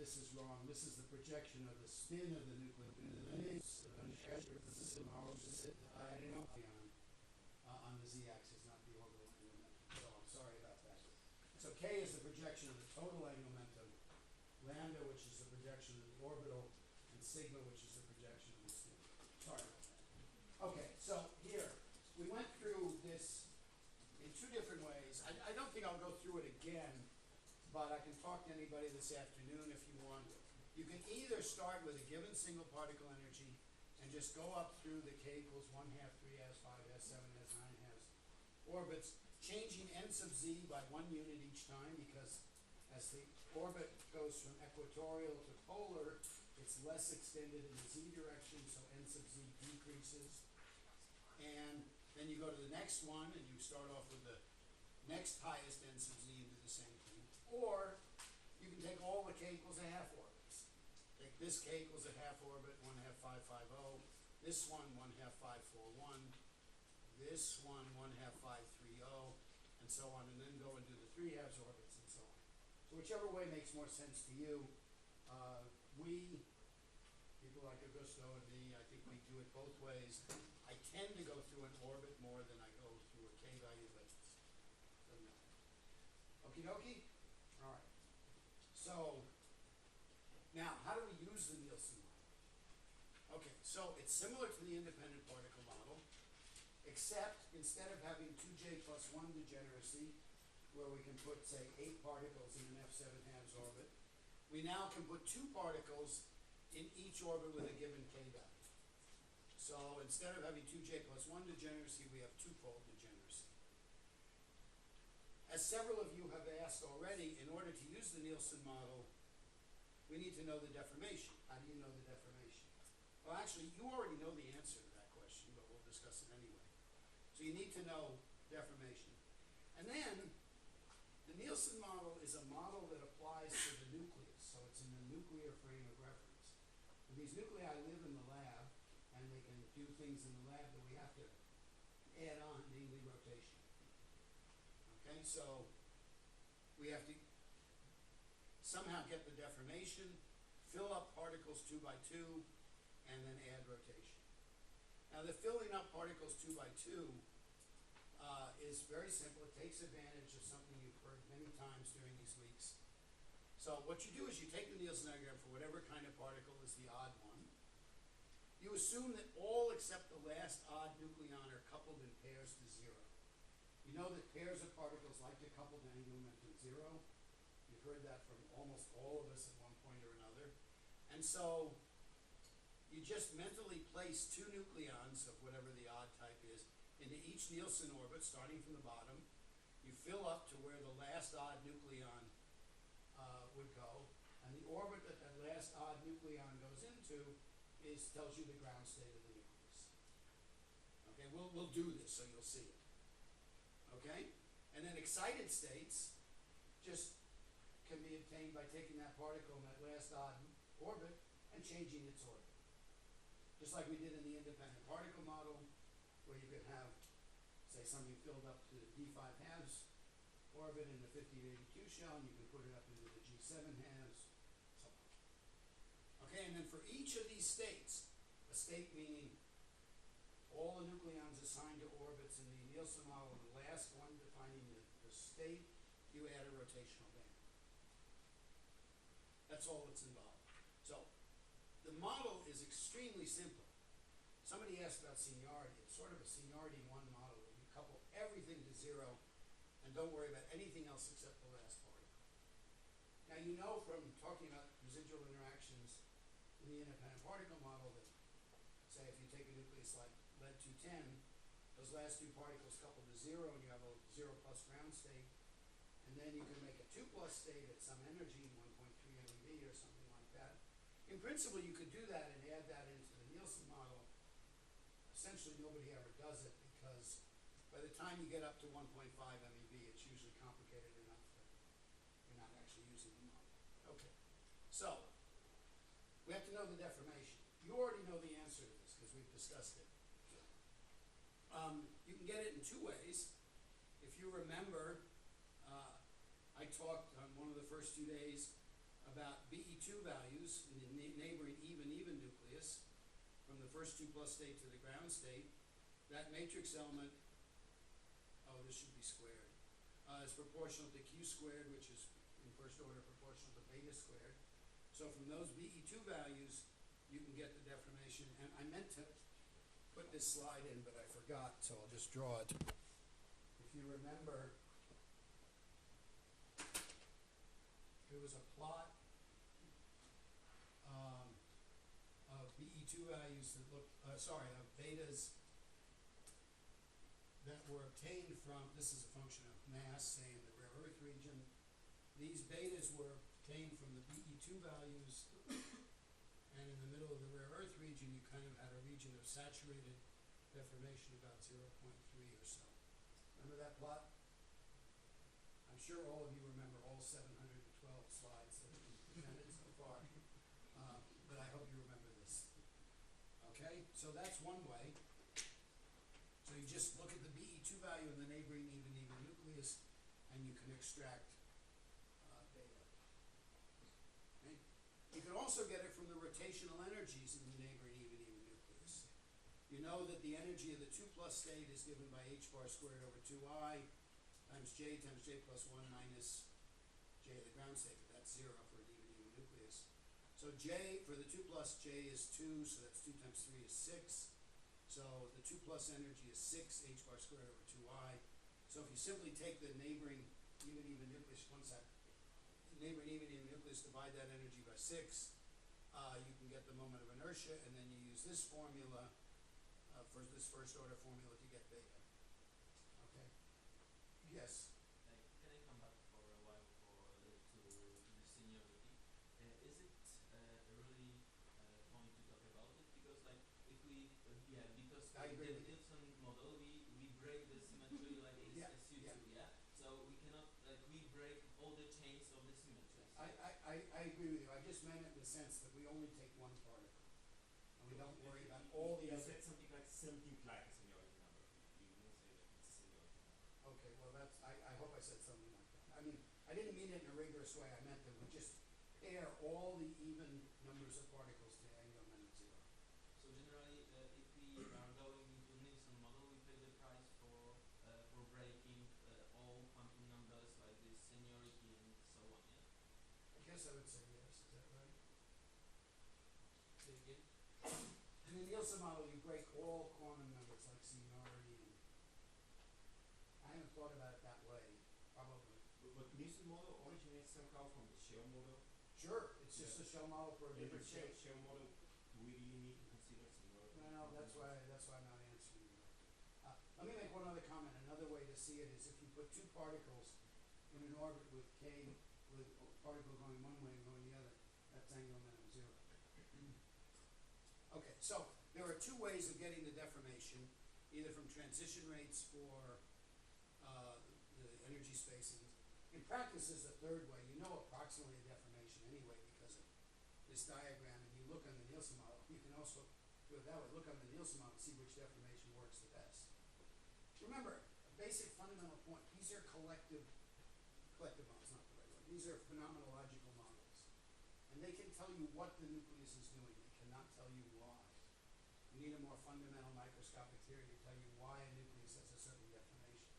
this is wrong. This is the projection of the spin of the nucleon. This is on the z-axis, not the orbital angular momentum. So I'm sorry about that. So k is the projection of the total angular momentum, lambda, which is the projection of the orbital, and sigma, which is the projection of the spin. Sorry about that. Okay, so here, we went through this in two different ways. I don't think I'll go through it again, but I can talk to anybody this afternoon if you want. You can either start with a given single particle energy and just go up through the k equals 1/2, 3 halves, 5 halves, 7 halves, 9 halves orbits, changing n sub z by 1 unit each time, because as the orbit goes from equatorial to polar, it's less extended in the z direction, so n sub z decreases. And then you go to the next one, and you start off with the next highest n sub z and do the same thing. Or you can take all the k equals 1/2 orbits. Take this k equals 1/2 orbit, 1/2, 5, 5, 0. This one, 1/2, 5, 4, 1. This one, 1/2, 5, 3, 0, and so on, and then go and do the 3 halves orbits and so on. So whichever way makes more sense to you. People like Augusto and me, I think we do it both ways. I tend to go through an orbit more than I go through a k value, but it doesn't matter. Okie dokie? All right. So, now, how do we use the Nielsen model? Okay, so it's similar to the independent particle model, except instead of having 2j plus 1 degeneracy, where we can put, say, 8 particles in an f7 halves orbit, we now can put 2 particles in each orbit with a given k value. So instead of having 2j plus 1 degeneracy, we have 2-fold degeneracy. As several of you have asked already, in order to use the Nielsen model, we need to know the deformation. How do you know the deformation? Well, actually, you already know the answer to that question, but we'll discuss it anyway. So you need to know deformation. And then, the Nielsen model is a model that applies to the nucleus, so it's in the nuclear frame of reference. And these nuclei live in the lab, and they can do things in the lab that we have to add on, namely rotation. Okay, so we have to somehow get the deformation, fill up particles 2 by 2, and then add rotation. Now the filling up particles 2 by 2 is very simple. It takes advantage of something you've heard many times during these weeks. So what you do is you take the Nielsen diagram for whatever kind of particle is the odd one. You assume that all except the last odd nucleon are coupled in pairs to 0. You know that pairs of particles like to couple to angular momentum 0. You've heard that from almost all of us at one point or another. And so you just mentally place 2 nucleons of whatever the odd type is into each Nielsen orbit, starting from the bottom. You fill up to where the last odd nucleon would go, and the orbit that that last odd nucleon goes into tells you the ground state of the nucleus. Okay, we'll do this so you'll see it. Okay, and then excited states just can be obtained by taking that particle in that last odd orbit and changing its orbit. Just like we did in the independent particle model, where you could have, say, something filled up to the d5 halves orbit in the 50 to 82 shell, and you can put it up into the g7 halves, so on. Okay, and then for each of these states, a state meaning all the nucleons assigned to orbits in the Nielsen model, the last one defining the state, you add a rotational band. That's all that's involved. So, the model is extremely simple. Somebody asked about seniority. It's sort of a seniority 1 model where you couple everything to 0 and don't worry about anything else except the last particle. Now you know from talking about residual interactions in the independent particle model that, say, if you take a nucleus like lead-210, those last 2 particles couple to 0 and you have a 0 plus ground state, and then you can make a 2 plus state at some energy, 1.3 MeV or something like that. In principle, you could do that and add that into the Nielsen model. Essentially, nobody ever does it because by the time you get up to 1.5 MeV, it's usually complicated enough that you're not actually using the model. Okay, so we have to know the deformation. You already know the answer to this because we've discussed it. You can get it in 2 ways. If you remember, I talked on one of the first 2 days about BE2 BE2 values in the neighboring even nucleus, from the first 2+ state to the ground state, that matrix element, oh, this should be squared, is proportional to Q squared, which is in first order proportional to beta squared. So from those BE2 values, you can get the deformation. And I meant to put this slide in, but I forgot, so I'll just draw it. If you remember, there was a plot of BE2 values that looked, of betas that were obtained from, this is a function of mass, say in the rare earth region. These betas were obtained from the BE2 values, and in the middle of the rare earth region, you kind of had a region of saturated deformation about 0.3 or so. Remember that plot? I'm sure all of you remember all 712 slides that have been presented so far, but I hope you remember this. Okay, so that's one way. So you just look at the BE2 value in the neighboring even nucleus, and you can extract beta. Okay? You can also get it from the rotational energies in the neighboring even nucleus. You know that the energy of the 2+ state is given by h bar squared over 2I times j plus 1 minus j of the ground state, but that's 0 for an even nucleus. So j, for the 2+, j is 2, so that's 2 times 3 is 6. So the 2+ energy is 6 h bar squared over 2I. So if you simply take the neighboring even nucleus, neighboring even nucleus, divide that energy by 6, you can get the moment of inertia, and then you use this formula, for this first order formula, to get beta. Okay? Yes? Can I come back for a while to the seniority? Is it really point to talk about it? Because like if we, because I agree the with you. Nielsen model, we break the symmetry like it's Yeah, SU2, yeah. So we cannot, like we break all the chains of the symmetries. I agree with you. I just meant it in the sense that we only take one particle, and we don't worry about all the You other. said something like a seniority number. You didn't say that it's a seniority number. Okay, well I hope I said something like that. I mean, I didn't mean it in a rigorous way. I meant that we just pair all the even numbers of particles to angular momentum 0. So generally, if we are going into Nielsen model, we pay the price for breaking all quantum numbers like this seniority and so on. Yeah. I guess I would say yes. Is that right? Say again. In the Nielsen model, you break all quantum numbers like seniority, and I haven't thought about it that way. Probably. But Nielsen model originates somehow from the shell model. Sure, it's just a shell model for a In the different shape. shell model, do we really need to consider seniority? Well, that's why I'm not answering you. Let me make one other comment. Another way to see it is if you put two particles in an orbit with k, with a particle going one way and going the other, that's angular momentum 0. Okay, so there are two ways of getting the deformation, either from transition rates or the energy spacings. In practice, there's a third way. You know approximately the deformation anyway because of this diagram, and you look on the Nielsen model. You can also do it that way. Look on the Nielsen model and see which deformation works the best. Remember, a basic fundamental point. These are collective models, not the right word. These are phenomenological models. And they can tell you what the nucleus is doing. They cannot tell you why. You need a more fundamental microscopic theory to tell you why a nucleus has a certain deformation.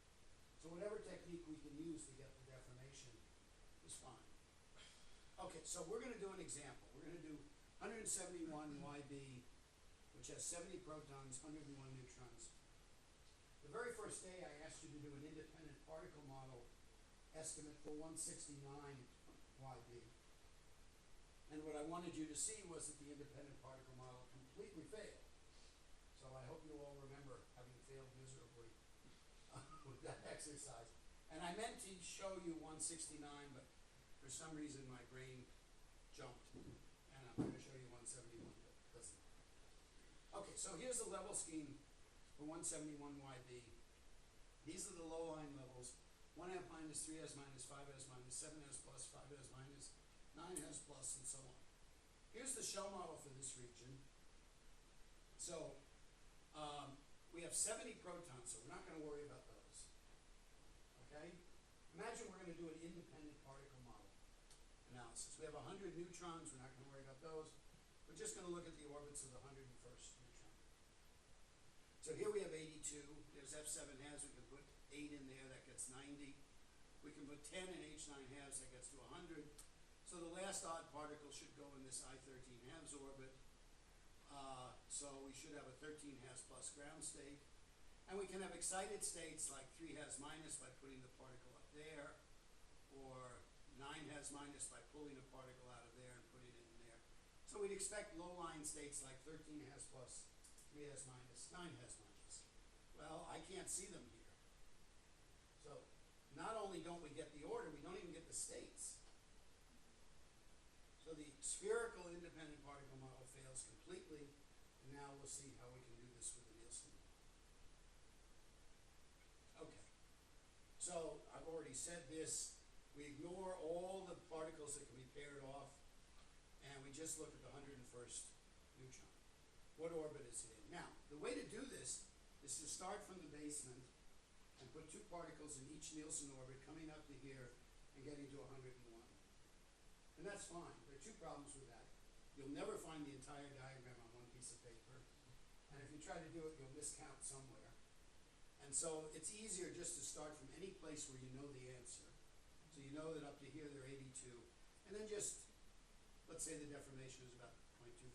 So whatever technique we can use to get the deformation is fine. Okay, so we're going to do an example. We're going to do 171 YB, which has 70 protons, 101 neutrons. The very first day I asked you to do an independent particle model estimate for 169 YB. And what I wanted you to see was that the independent particle model completely failed. So I hope you all remember having failed miserably with that exercise. And I meant to show you 169, but for some reason my brain jumped, and I'm going to show you 171, but it doesn't matter. Okay, so here's the level scheme for 171 YB. These are the low line levels: 1s minus, 3s minus, 5s minus, 7s plus, 5s minus, 9s plus, and so on. Here's the shell model for this region. So we have 70 protons, so we're not going to worry about those. Okay? Imagine we're going to do an independent particle model analysis. analysis. We have 100 neutrons, we're not gonna worry about those. We're just gonna look at the orbits of the 101st neutron. So here we have 82, there's F7 halves, we can put 8 in there, that gets 90. We can put 10 in H9 halves, that gets to 100. So the last odd particle should go in this I13 halves orbit. So we should have a 13 halves plus ground state. And we can have excited states like 3 halves minus by putting the particle up there, or 9 halves minus by pulling a particle out of there and putting it in there. So we'd expect low line states like 13 halves plus, 3 halves minus, 9 halves minus. Well, I can't see them here. So not only don't we get the order, we don't even get the states. So the spherical independent particle model fails completely, and now we'll see how we can do this with the Nielsen model. Okay, so I've already said this, we ignore all the particles that can be paired off, and we just look at the 101st neutron. What orbit is it in? Now, the way to do this is to start from the basement and put 2 particles in each Nielsen orbit coming up to here and getting to 101. And that's fine. There are 2 problems with that. You'll never find the entire diagram on one piece of paper. And if you try to do it, you'll miscount somewhere. And so it's easier just to start from any place where you know the answer. So you know that up to here there are 82. And then just, let's say the deformation is about 0.25.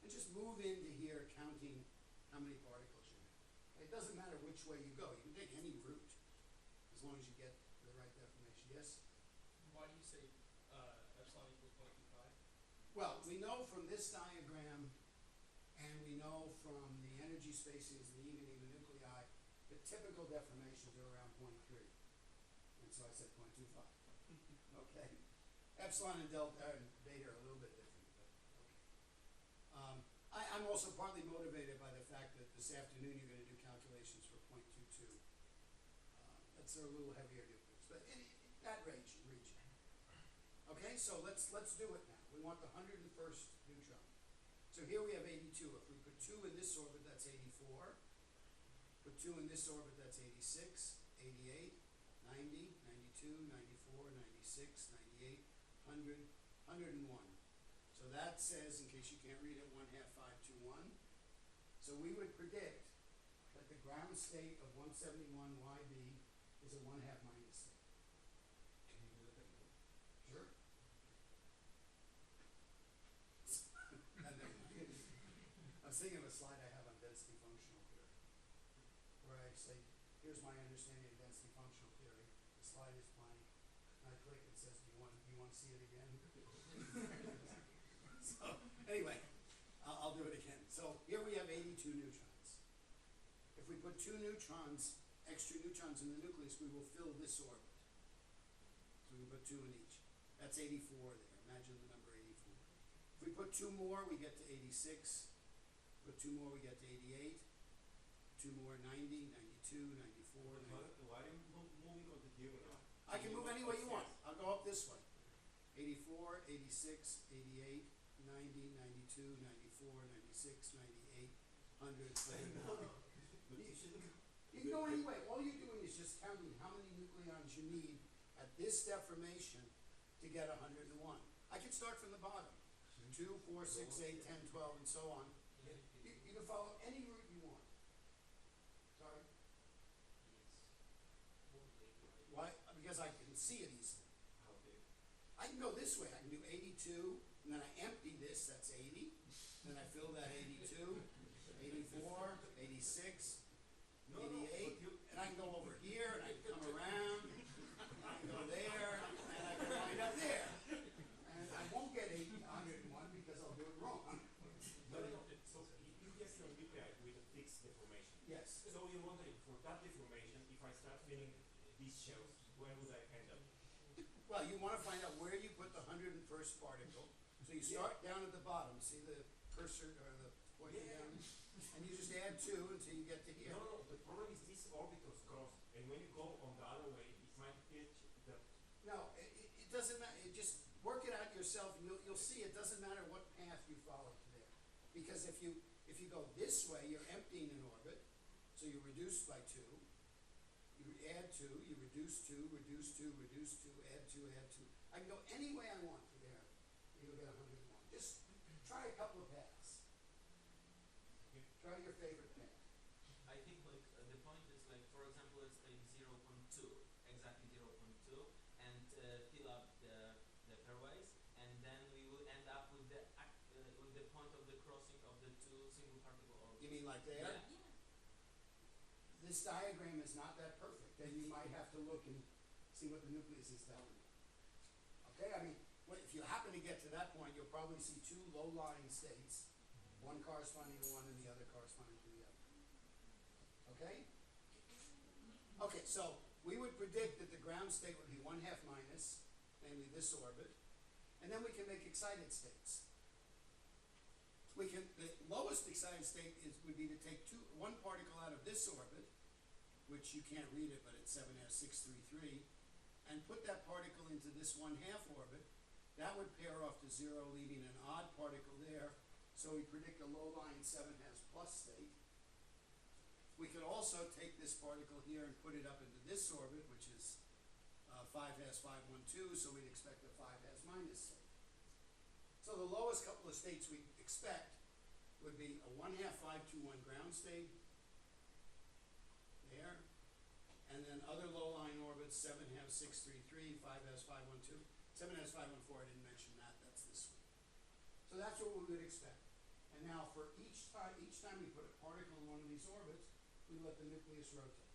And just move into here counting how many particles you have. It doesn't matter which way you go. You can take any route as long as you get the right deformation. Yes? Why do you say epsilon equals 0.25? Well, we know from this diagram, and we know from the energy spacings and the even nuclei, the typical deformations are around 0.3. And so I said 0.25. Okay. Epsilon and delta and beta are a little bit different, but okay. I'm also partly motivated by the fact that this afternoon you're going to do calculations for 0.22. That's a little heavier nucleus, but in that region. Okay, so let's do it now. We want the 101st neutron. So here we have 82. If we put 2 in this orbit, that's 84. Put 2 in this orbit, that's 86, 88, 90, 92, 94, 96, 98, 100, 101. So that says, in case you can't read it, 1/2, 5, 2, 1. So we would predict that the ground state of 171 YB is a 1/2 minus state. Can you do that again? Sure. I was thinking of a slide I have on density functional theory, where I say, here's my understanding of density functional theory. The slide is blank, and I click, it says, do you want to see it again? So anyway, I'll do it again. So here we have 82 neutrons. If we put 2 neutrons, extra neutrons in the nucleus, we will fill this orbit. So we put 2 in each. That's 84 there. Imagine the number 84. If we put 2 more, we get to 86. Put 2 more, we get to 88. 2 more, 90, 92, 94, 90. Why are you moving on the diagonal? I can move any way you want. I'll go up this way. 84, 86, 88, 90, 92, 94, 96, 98, 100, 101. You can go any way. All you're doing is just counting how many nucleons you need at this deformation to get 101. I can start from the bottom. 2, 4, 6, 8, 10, 12, and so on. You can follow any route you want. Sorry? Why? Because I can see it easily. How big? I can go this way. I can do 82, and then I empty this, that's 80. Then I fill that 82, 84, 86, 88, and I can go over here, and I can come around, I can go there, and I can wind up there. And I won't get 101 because I'll do it wrong. No. So you get your nuclei with a fixed deformation. Yes. So you're wondering, for that deformation, if I start filling these shells, where would I end up? Well, you want to find out where you put the 101st particle. So you start down at the bottom, see the cursor or the pointing down? And you just add 2 until you get to here. No. The problem is these orbitals cross, and when you go on the other way, it might pitch the. No, it doesn't matter. Just work it out yourself, and you'll see it doesn't matter what path you follow to there. Because if you go this way, you're emptying an orbit, so you reduce by 2. You add 2, you reduce 2, reduce 2, reduce 2, add 2, add 2. I can go any way I want for favorite path? I think like the point is like, for example, let's take 0.2, exactly 0.2, and fill up the pairwise, and then we will end up with the point of the crossing of the two single particle orbits. You mean like there? Yeah. This diagram is not that perfect, then you might have to look and see what the nucleus is telling you. Okay, I mean, if you happen to get to that point, you'll probably see two low-lying states, one corresponding to one and the other corresponding to the other. Okay? Okay, so we would predict that the ground state would be 1/2 minus, namely this orbit, and then we can make excited states. The lowest excited state would be to take one particle out of this orbit, which you can't read it, but it's 7s633, and put that particle into this 1/2 orbit. That would pair off to 0, leaving an odd particle there. So we predict a low-lying 7s plus state. We could also take this particle here and put it up into this orbit, which is 5s512, so we'd expect a 5s minus state. So the lowest couple of states we expect would be a 1/2 521 ground state, there, and then other low-lying orbits, 7s633, 5s512, 7s514, I didn't mention that, that's this one. So that's what we would expect. And now for each time we put a particle in one of these orbits, we let the nucleus rotate.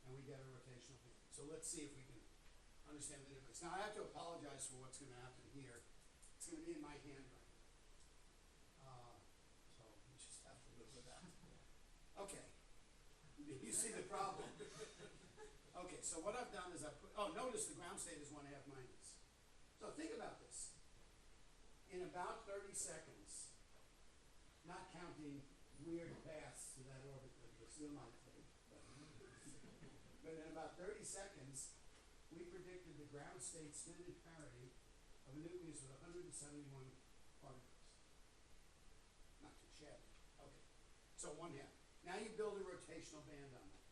And we get a rotational band. So let's see if we can understand the nucleus. Now I have to apologize for what's going to happen here. It's going to be in my handwriting. So you just have to live with that. Okay. You see the problem. Okay, so what I've done is notice the ground state is 1/2 minus. So think about this. In about 30 seconds, not counting weird paths to that orbit that you still might take, but in about 30 seconds, we predicted the ground state spin-in parity of a nucleus with 171 particles. Not too shabby. Okay, so 1/2. Now you build a rotational band on that.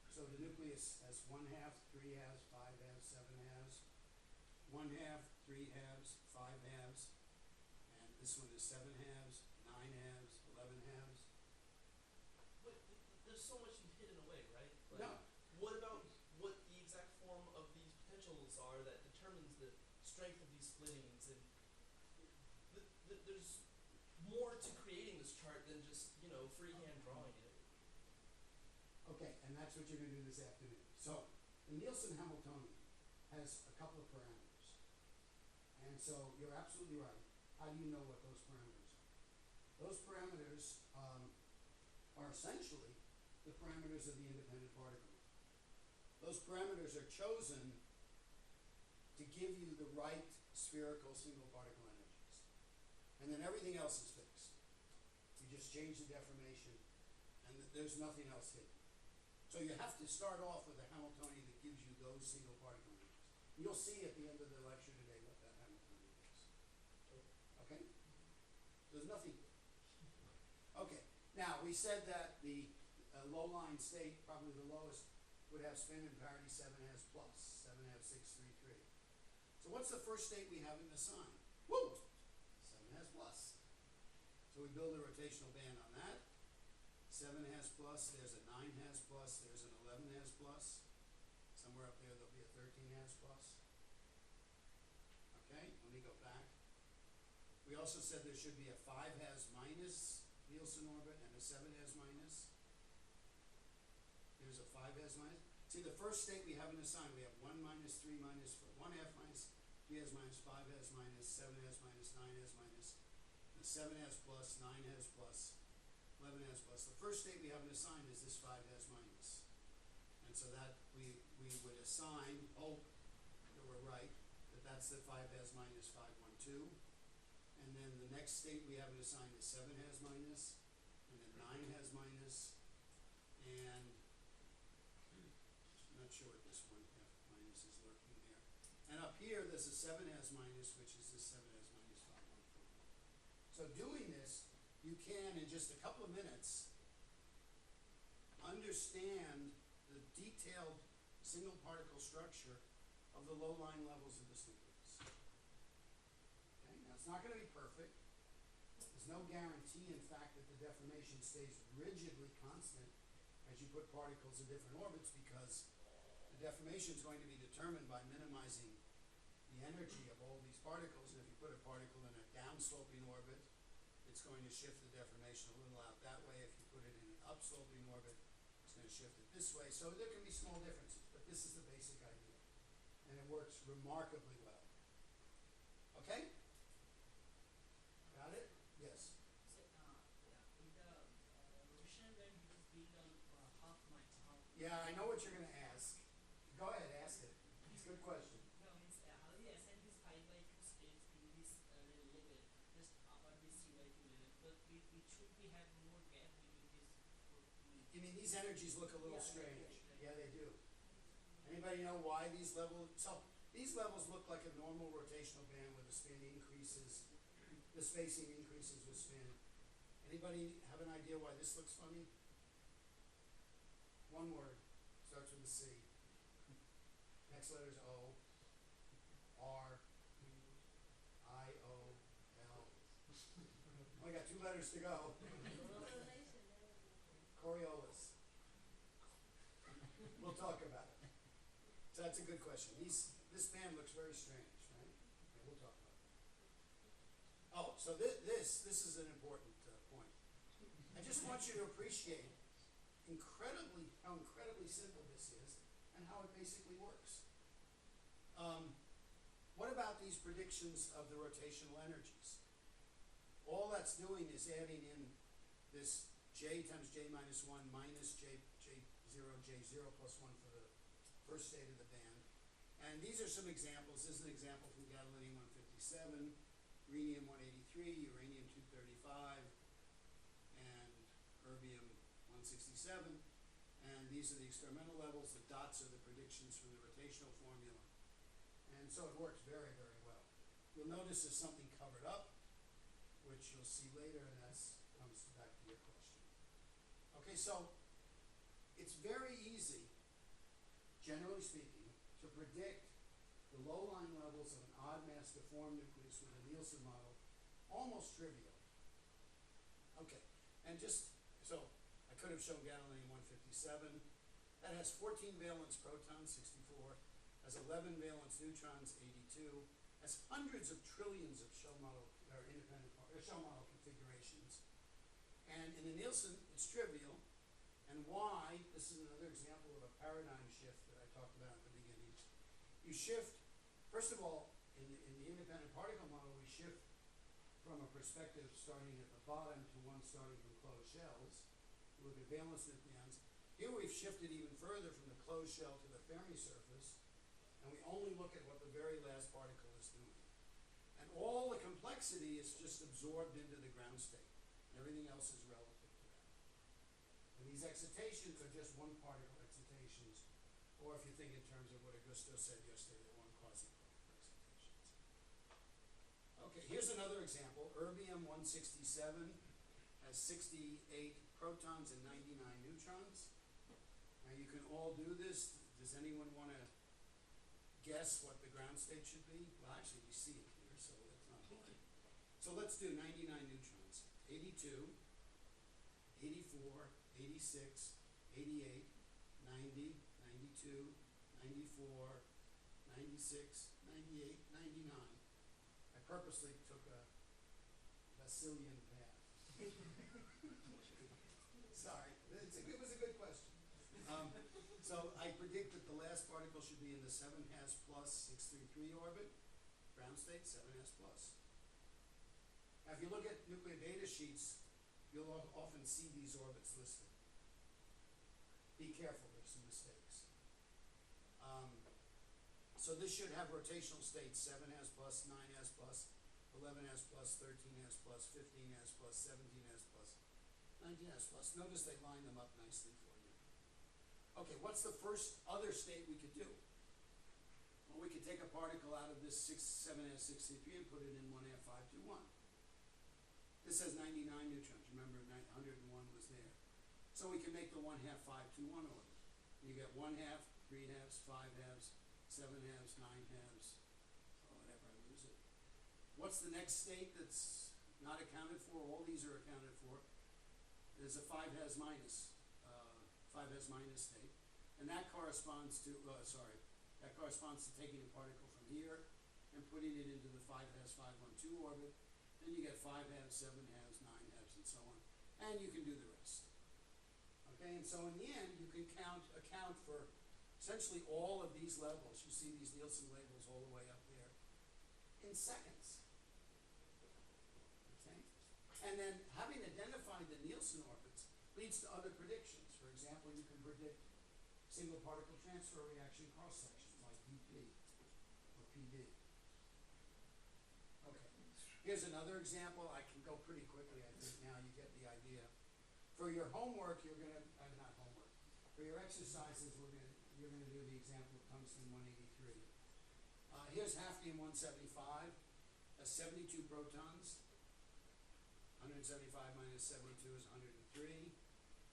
So the nucleus has 1/2, 3 halves, 5 halves, 7 halves, 1/2, 3 halves, 5 halves, and this one is 7 halves, 9 halves, 11 halves. But there's so much you've hidden away, right? Like, No. What about what the exact form of these potentials are that determines the strength of these splittings? And there's more to creating this chart than just, freehand drawing it. Okay, and that's what you're going to do this afternoon. So the Nielsen-Hamiltonian has a couple of parameters. And so you're absolutely right. How do you know what those parameters are? Those parameters are essentially the parameters of the independent particle. Those parameters are chosen to give you the right spherical single particle energies. And then everything else is fixed. You just change the deformation, and there's nothing else hidden. So you have to start off with a Hamiltonian that gives you those single particle energies. You'll see at the end of the lecture today what that Hamiltonian is. Okay? There's nothing. Okay. Now, we said that the low-lying state, probably the lowest, would have spin-in parity 7s plus, 7s633. So what's the first state we have in the sign? Woo! 7s plus. So we build a rotational band on that. 7s plus, there's a 9s plus, there's an 11s plus. Somewhere up there there'll be a 13s plus. Okay, let me go back. We also said there should be a 5s minus Nielsen orbit and a 7s minus. There's a 5s minus. See, the first state we have in the sign, we have 1 minus, 3 minus, 1/2 minus, 3s minus, 5s minus, 7s minus, 9s minus, the 7s plus, 9s plus, 11s plus. The first state we have in the sign is this 5s minus. And so that we would assign, hope that we're right, that that's the 5s minus 512. And then the next state we have in the sign is 7s minus, and then 9s minus, and I'm not sure what this 1/2 minus is lurking there. And up here, there's a 7s minus, which is this 7s minus 514. So doing this, you can, in just a couple of minutes, understand the detailed single particle structure of the low-lying levels of this nucleus. Okay, now it's not going to be perfect. There's There's no guarantee, in fact, that the deformation stays rigidly constant as you put particles in different orbits, because the deformation is going to be determined by minimizing the energy of all these particles. And if you put a particle in a downsloping orbit, it's going to shift the deformation a little out that way. If you put it in an upsloping orbit, it's going to shift it this way. So there can be small differences, but this is the basic idea. And it works remarkably well. Okay? Got it? Yes. So, with the rotational band which is built on half miles, half. Yeah, I know what you're going to ask. Go ahead, ask it. It's a good question. No, means how do you assign this 5/2 states in this level, just upper this 3/2 level? But it should be have more gap between this. You mean these energies look a little Yeah, strange? right. Yeah, they do. Anybody know why these levels? So these levels look like a normal rotational band where the spin increases, the spacing increases with spin. Anybody have an idea why this looks funny? One word, starts with a C. Next letter is O, R, I, O, L. Only got 2 letters to go. Coriolis. We'll talk about it. So that's a good question. This band looks very strange, right? Okay, we'll talk about it. Oh, so this is an important point. I just want you to appreciate how incredibly simple this is and how it basically works. What about these predictions of the rotational energies? All that's doing is adding in this J times J minus 1 minus J0 plus 1 for the first state of the band. And these are some examples. This is an example from gadolinium 157, rhenium 183, uranium 235, and erbium 167. And these are the experimental levels. The dots are the predictions from the rotational formula. And so it works very, very well. You'll notice there's something covered up, which you'll see later, and that comes back to your question. Okay, so it's very easy, generally speaking, to predict the low-lying levels of an odd mass deformed nucleus with a Nielsen model, almost trivial. Okay, and so I could have shown gadolinium 157. That has 14 valence protons, 64, has 11 valence neutrons, 82, has hundreds of trillions of shell model configurations. And in the Nielsen, it's trivial. And why? This is another example of a paradigm shift that I talked about at the beginning. You shift, first of all, in the independent particle model, we shift from a perspective starting at the bottom to one starting from closed shells. We look at valence nucleons. Here we've shifted even further from the closed shell to the Fermi surface, and we only look at what the very last particle is doing. And all the complexity is just absorbed into the ground state. Everything else is relative to that. And these excitations are just one particle excitations, or if you think in terms of what Augusto said yesterday, they're one quasi-particle excitations. Okay, here's another example. Erbium 167 has 68 protons and 99 neutrons. Now you can all do this. Does anyone want to guess what the ground state should be? Well, actually, we see it here, so it's not hard. So let's do 99 neutrons. 82, 84, 86, 88, 90, 92, 94, 96, 98, 99. I purposely took a Basilian path. Sorry, it was a good question. So I predict that the last particle should be in the 7s plus 633 orbit, ground state 7s plus. Now if you look at nuclear data sheets, you'll often see these orbits listed. Be careful, there's some mistakes. So this should have rotational states 7s plus, 9s plus, 11s plus, 13s plus, 15s plus, 17s plus, 19s plus. Notice they line them up nicely for you. Okay, what's the first other state we could do? Well, we could take a particle out of this 7s63 and put it in 1F521. This has 99 neutrons. Remember, 101 was there. So we can make the 1/2 521 orbit. You get 1/2, 3/2, 5/2, 7/2, 9/2. Oh, whatever, I lose it. What's the next state that's not accounted for, all these are accounted for, there's a 5 has minus state, and that corresponds to, taking a particle from here and putting it into the 5 has 512 orbit. Then you get 5 halves, 7 halves, 9 halves, and so on, and you can do the rest. Okay, and so in the end, you can account for essentially all of these levels. You see these Nielsen labels all the way up there in seconds. Okay, and then having identified the Nielsen orbits leads to other predictions. For example, you can predict single particle transfer reaction cross sections like PP or PD. Okay, here's another example. I can go pretty quickly, I think now you get the idea. For your homework, you're gonna, not homework, for your exercises, you're gonna do the example of tungsten 183. Here's hafnium 175, has 72 protons. 175 minus 72 is 103.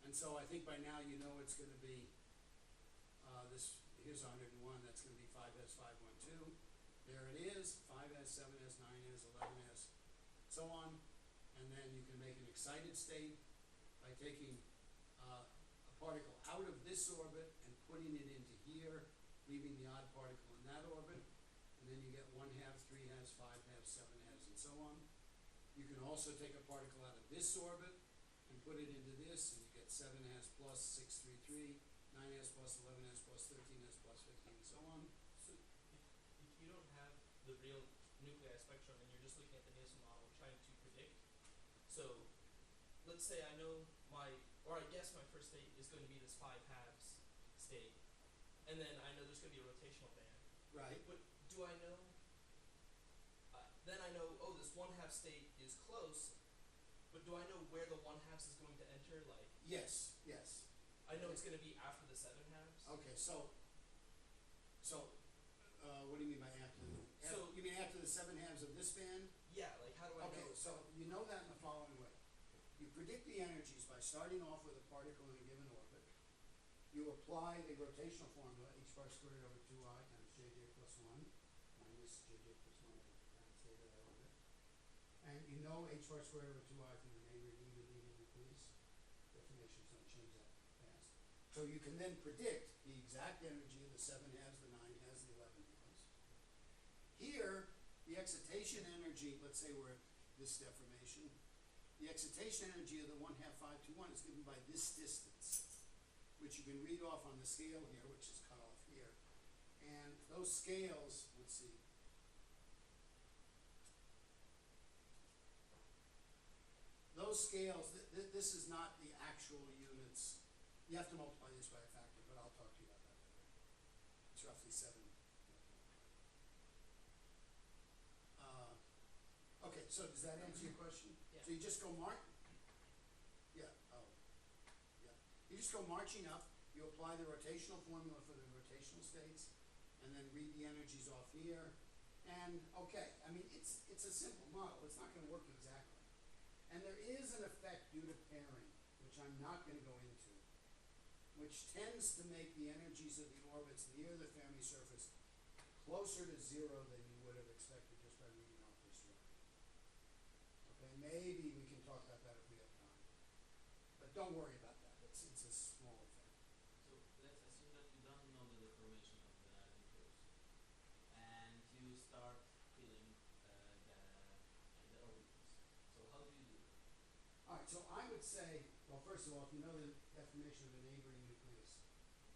And so I think by now you know it's gonna be, here's 101, that's gonna be 5s512. There it is, 5s, 7s, 9s, 11s, so on. And then you can make an excited state by taking a particle out of this orbit and putting it into here, leaving the odd particle in that orbit. And then you get 1 half, 3 halves, 5 halves, 7 halves, and so on. You can also take a particle out of this orbit and put it into this, and you get 7 halves plus 633, 9 halves plus 11 halves plus 13 halves plus 15, and so on. So if you don't have the real nuclei spectrum and you're just looking at the Nielsen model trying to predict, so let's say I know I guess my first state is going to be this 5 halves state, and then I know there's going to be a rotational band. Right. But do I know, then I know, oh, this 1 half state is close, but do I know where the 1 halves is going to enter? Like, Yes. I know it's going to be after the 7 halves. Okay, so, what do you mean by after? You mean after the 7 halves of this band? Yeah, like how do I know? Okay, so you know that in the following way. You predict the energies by starting off with a particle in a given orbit. You apply the rotational formula, h bar squared over 2I times jj plus 1 minus jj plus 1 times state of that orbit. And you know h bar squared over 2I from the neighboring even nucleus. Definitions don't change that fast. So you can then predict the exact energy of the 7 halves, the 9 halves, the 11 halves. Here, the excitation energy, let's say we're at this deformation, the excitation energy of the 1 half 521 is given by this distance, which you can read off on the scale here, which is cut off here. And those scales, let's see. Those scales, this is not the actual units. You have to multiply this by a factor, but I'll talk to you about that later. It's roughly 7. Okay, so does that answer your question? Yeah. So you just go You just go marching up, you apply the rotational formula for the rotational states, and then read the energies off here. And okay, I mean, it's a simple model. It's not going to work exactly. And there is an effect due to pairing, which I'm not going to go into, which tends to make the energies of the orbits near the Fermi surface closer to 0 than you would have expected just by reading off this drawing. Okay, maybe we can talk about that if we have time. But don't worry about that. It's a small effect. So let's assume that you don't know the deformation of the nucleus, and you start filling the orbitals. So how do you do that? All right, so I would say, well, first of all, if you know the deformation of a neighboring nucleus,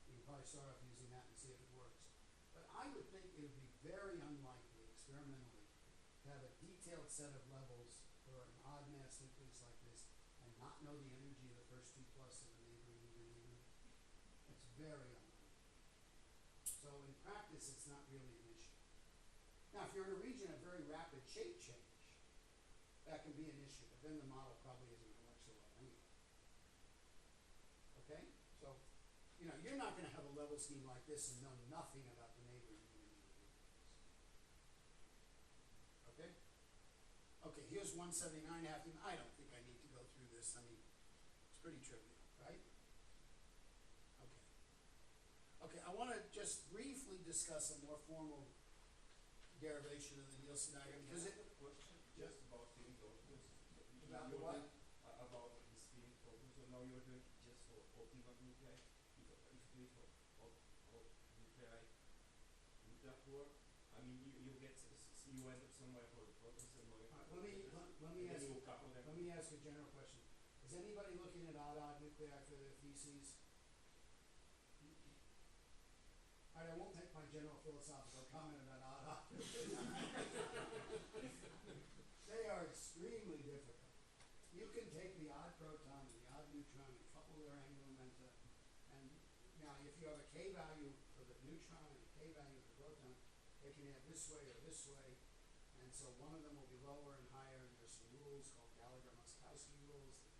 you can probably start off using that and see if it works. But I would think it would be very unlikely, experimentally, to have a detailed set of levels for an odd mass nucleus like this and not know the energy of the first 2 plus of a neighboring even. It's very unlikely. So in practice, it's not really an issue. Now, if you're in a region of very rapid shape change, that can be an issue, but then the model probably isn't going to work so well anyway. Okay? So, you're not going to have a level scheme like this and know nothing about the neighboring nucleus. Okay? Okay, here's 179 hafnium. I don't think I need to go through this. I mean, it's pretty trivial, right? Okay. Okay, I want to just briefly discuss a more formal derivation of the Nielsen diagram because it. Question just about the endorsements. nuclei, if you do it for all nuclei, would that work? I mean, you get you end up somewhere for the protons and molecules. Let me and ask then you, you couple them. let me ask a general question. Is anybody looking at odd nuclei for their theses? Alright, I won't make my general philosophical comment about odd nuclei. They are extremely difficult. You can take the odd proton and the odd neutron and couple their angular momenta, and now if you have a k value for the neutron and a k value for the proton, they can add this way or this way, and so one of them will be lower and higher, and there's some rules called Gallagher-Moskowski rules that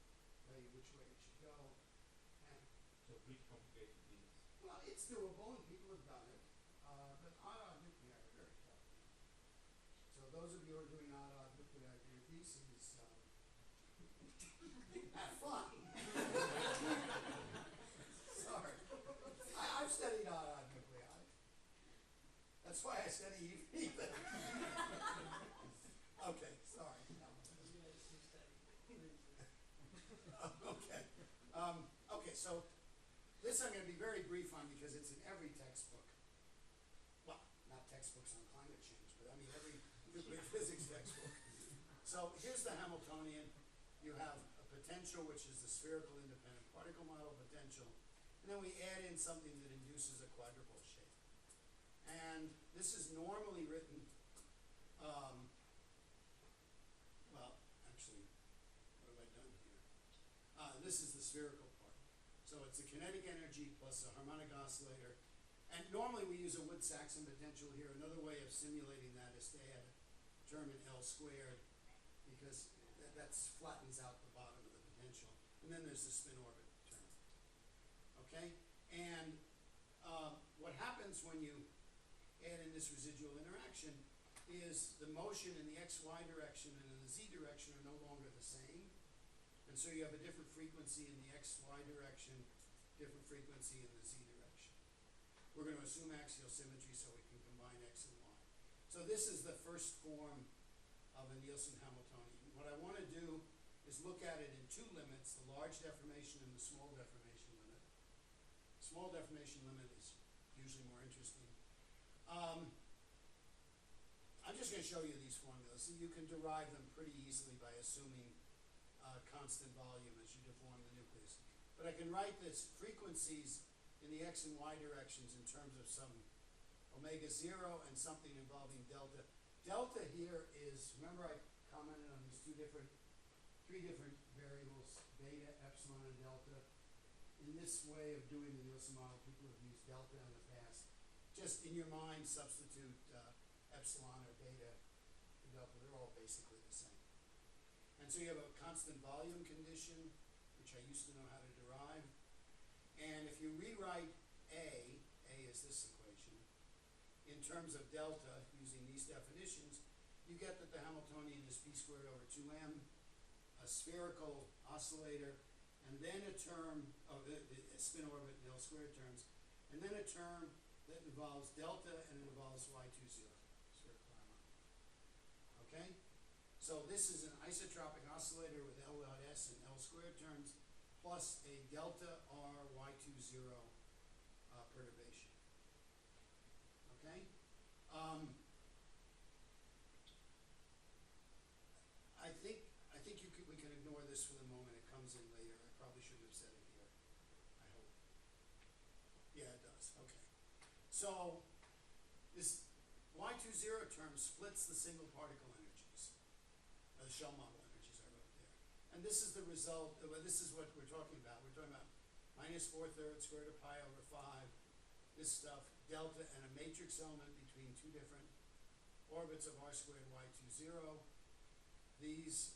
tell you which way it should go. And So pretty complicated things. well, it's doable and people have done it, but odd nuclei are very tough. So those of you who are doing odd nuclei for your theses, have fun. Sorry. I've studied odd nuclei. That's why I study even. Okay, sorry. No. Okay. Okay, so this I'm going to be very brief on because it's in every textbook. Well, not textbooks on climate change, but I mean every nuclear physics textbook. So here's the Hamiltonian. You have a potential, which is the spherical independent particle model potential, and then we add in something that induces a quadrupole shape. And this is normally written, well, actually, what have I done here? This is the spherical part. So it's the kinetic energy plus a harmonic oscillator. And normally we use a Wood-Saxon potential here. Another way of simulating that is to add a term in L squared, because that flattens out the bottom of the potential. And then there's the spin orbit term. Okay? And what happens when you add in this residual interaction is the motion in the xy direction and in the z direction are no longer the same. And so you have a different frequency in the xy direction, different frequency in the z direction. We're going to assume axial symmetry so we can combine x and y. So this is the first form of a Nielsen-Hamiltonian. What I want to do is look at it in two limits, the large deformation and the small deformation limit. Small deformation limit is usually more interesting. I'm just going to show you these formulas. So you can derive them pretty easily by assuming constant volume as you deform the nucleus. But I can write this frequencies in the x and y directions in terms of some omega 0 and something involving delta. Delta here is, remember I commented on these three different variables, beta, epsilon, and delta. In this way of doing the Nielsen model, people have used delta in the past. Just in your mind, substitute epsilon or beta and delta. They're all basically the same. And so you have a constant volume condition, which I used to know how to derive. And if you rewrite A is this equation, in terms of delta, using these definitions, you get that the Hamiltonian is p squared over 2m, a spherical oscillator, and then a term of the spin orbit and L squared terms, and then a term that involves delta and it involves y20, spherical harmonic. Okay? So this is an isotropic oscillator with L dot S and L squared terms, plus a delta R y20 perturbation. Okay? I think we can ignore this for the moment. It comes in later. I probably shouldn't have said it here. I hope. Yeah, it does. Okay. So this y20 term splits the single particle energies, the shell model energies I wrote there. And this is the result. This is what we're talking about. We're talking about minus 4/3 square root of pi over 5. This stuff, delta, and a matrix element between two different orbits of r squared y20. These,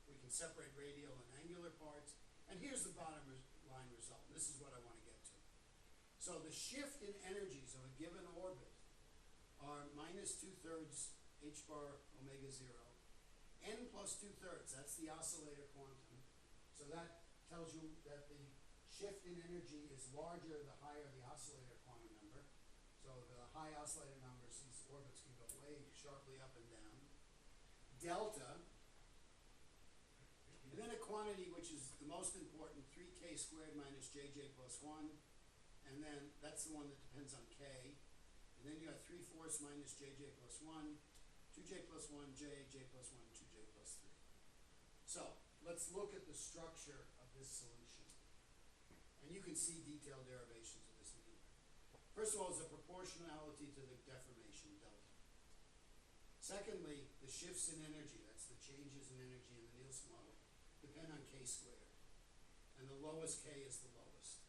we can separate radial and angular parts. And here's the bottom line result. This is what I want to get to. So the shift in energies of a given orbit are minus 2/3 h bar omega 0. N plus 2/3, that's the oscillator quantum. So that tells you that the shift in energy is larger the higher the oscillator quantum number. So the high oscillator numbers, these orbits can go way sharply up and down. Delta, and then a quantity which which is the most important, 3k squared minus jj plus 1, and then that's the one that depends on k. And then you got 3/4 minus jj plus 1, 2j plus 1, j plus 1, 2j plus 3. So let's look at the structure of this solution. And you can see detailed derivations of this in here. First of all, it's a proportionality to the deformation, delta. Secondly, the shifts in energy, that's the changes in energy in the Nielsen model, depend on k squared. And the lowest k is the lowest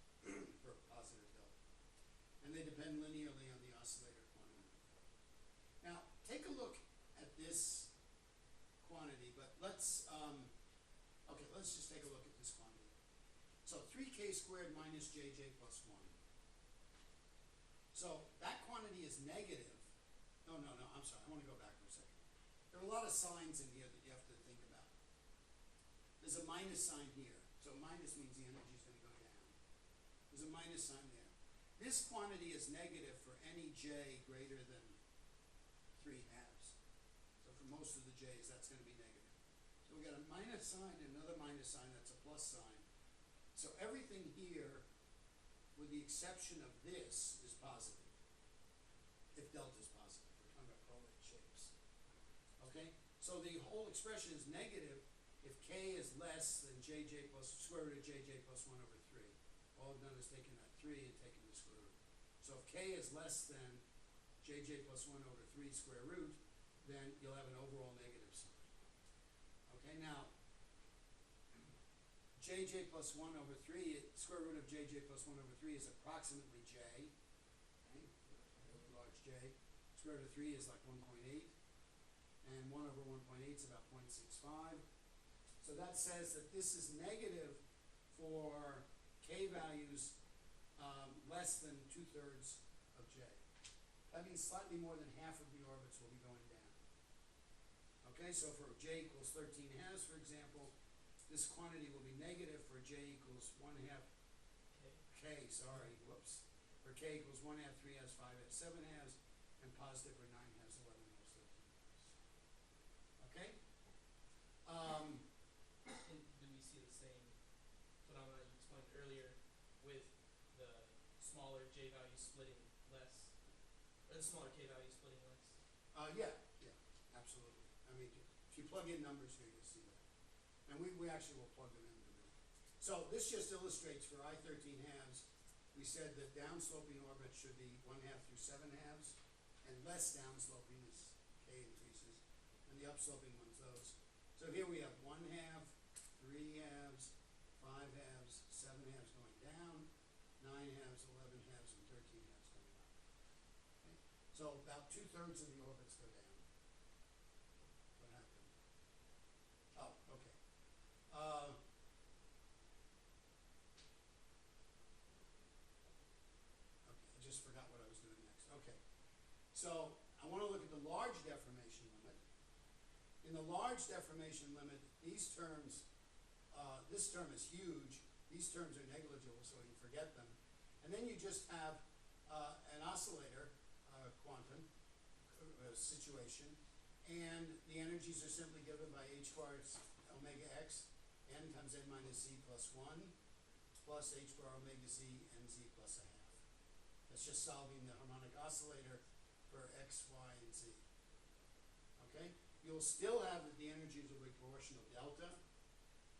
for positive delta. And they depend linearly on the oscillator quantum. Now, take a look at this quantity, but let's just take a look at this quantity. So 3k squared minus jj plus 1. So that quantity is negative. No, I'm sorry, I want to go back for a second. There are a lot of signs in here that you have to think about. There's a minus sign here. So minus means the energy is going to go down. There's a minus sign there. This quantity is negative for any j greater than 3 halves. So for most of the j's, that's going to be negative. So we got a minus sign and another minus sign, that's a plus sign. So everything here, with the exception of this, is positive. If delta is positive, we're talking about prolate shapes. Okay? So the whole expression is negative if k is less than jj plus square root of jj plus 1 over 3. All I've done is taken that 3 and taken the square root. So if k is less than jj plus 1 over 3 square root, then you'll have an overall negative sign. Okay, now, jj plus 1 over 3, square root of jj plus 1 over 3 is approximately j. Okay, really large j. Square root of 3 is like 1.8. And 1 over 1.8 is about 0.65. So that says that this is negative for k values less than 2/3 of j. That means slightly more than half of the orbits will be going down. Okay, so for j equals 13 halves, for example, this quantity will be negative for j equals 1/2 k, sorry, whoops. For k equals 1/2, 3 halves, 5 halves, 7 halves, and positive for 9 halves, 11 halves, 13 halves. Okay? And do we see the same phenomena you explained earlier with the smaller j value splitting less, or the smaller k value splitting less? Yeah, absolutely. I mean, if you plug in numbers here, you'll see that. And we actually will plug them in a minute. So this just illustrates for I13 halves, we said that downsloping orbits should be 1/2 through 7 halves, and less downsloping as k increases, and the upsloping ones, those. So here we have 1/2, 3 halves, 5 halves, 7 halves going down, 9 halves, 11 halves, and 13 halves going up. Okay? So about 2/3 of the orbits go down. What happened? Oh, okay. Okay, I just forgot what I was doing next. Okay. So I want to look at the large deformation limit. In the large deformation limit, these terms, this term is huge. These terms are negligible, so you can forget them. And then you just have an oscillator quantum situation, and the energies are simply given by h bar omega x, n times n minus z plus 1, plus h bar omega z n z plus 1/2. That's just solving the harmonic oscillator for x, y, and z. Okay? You'll still have that the energies will be proportional delta.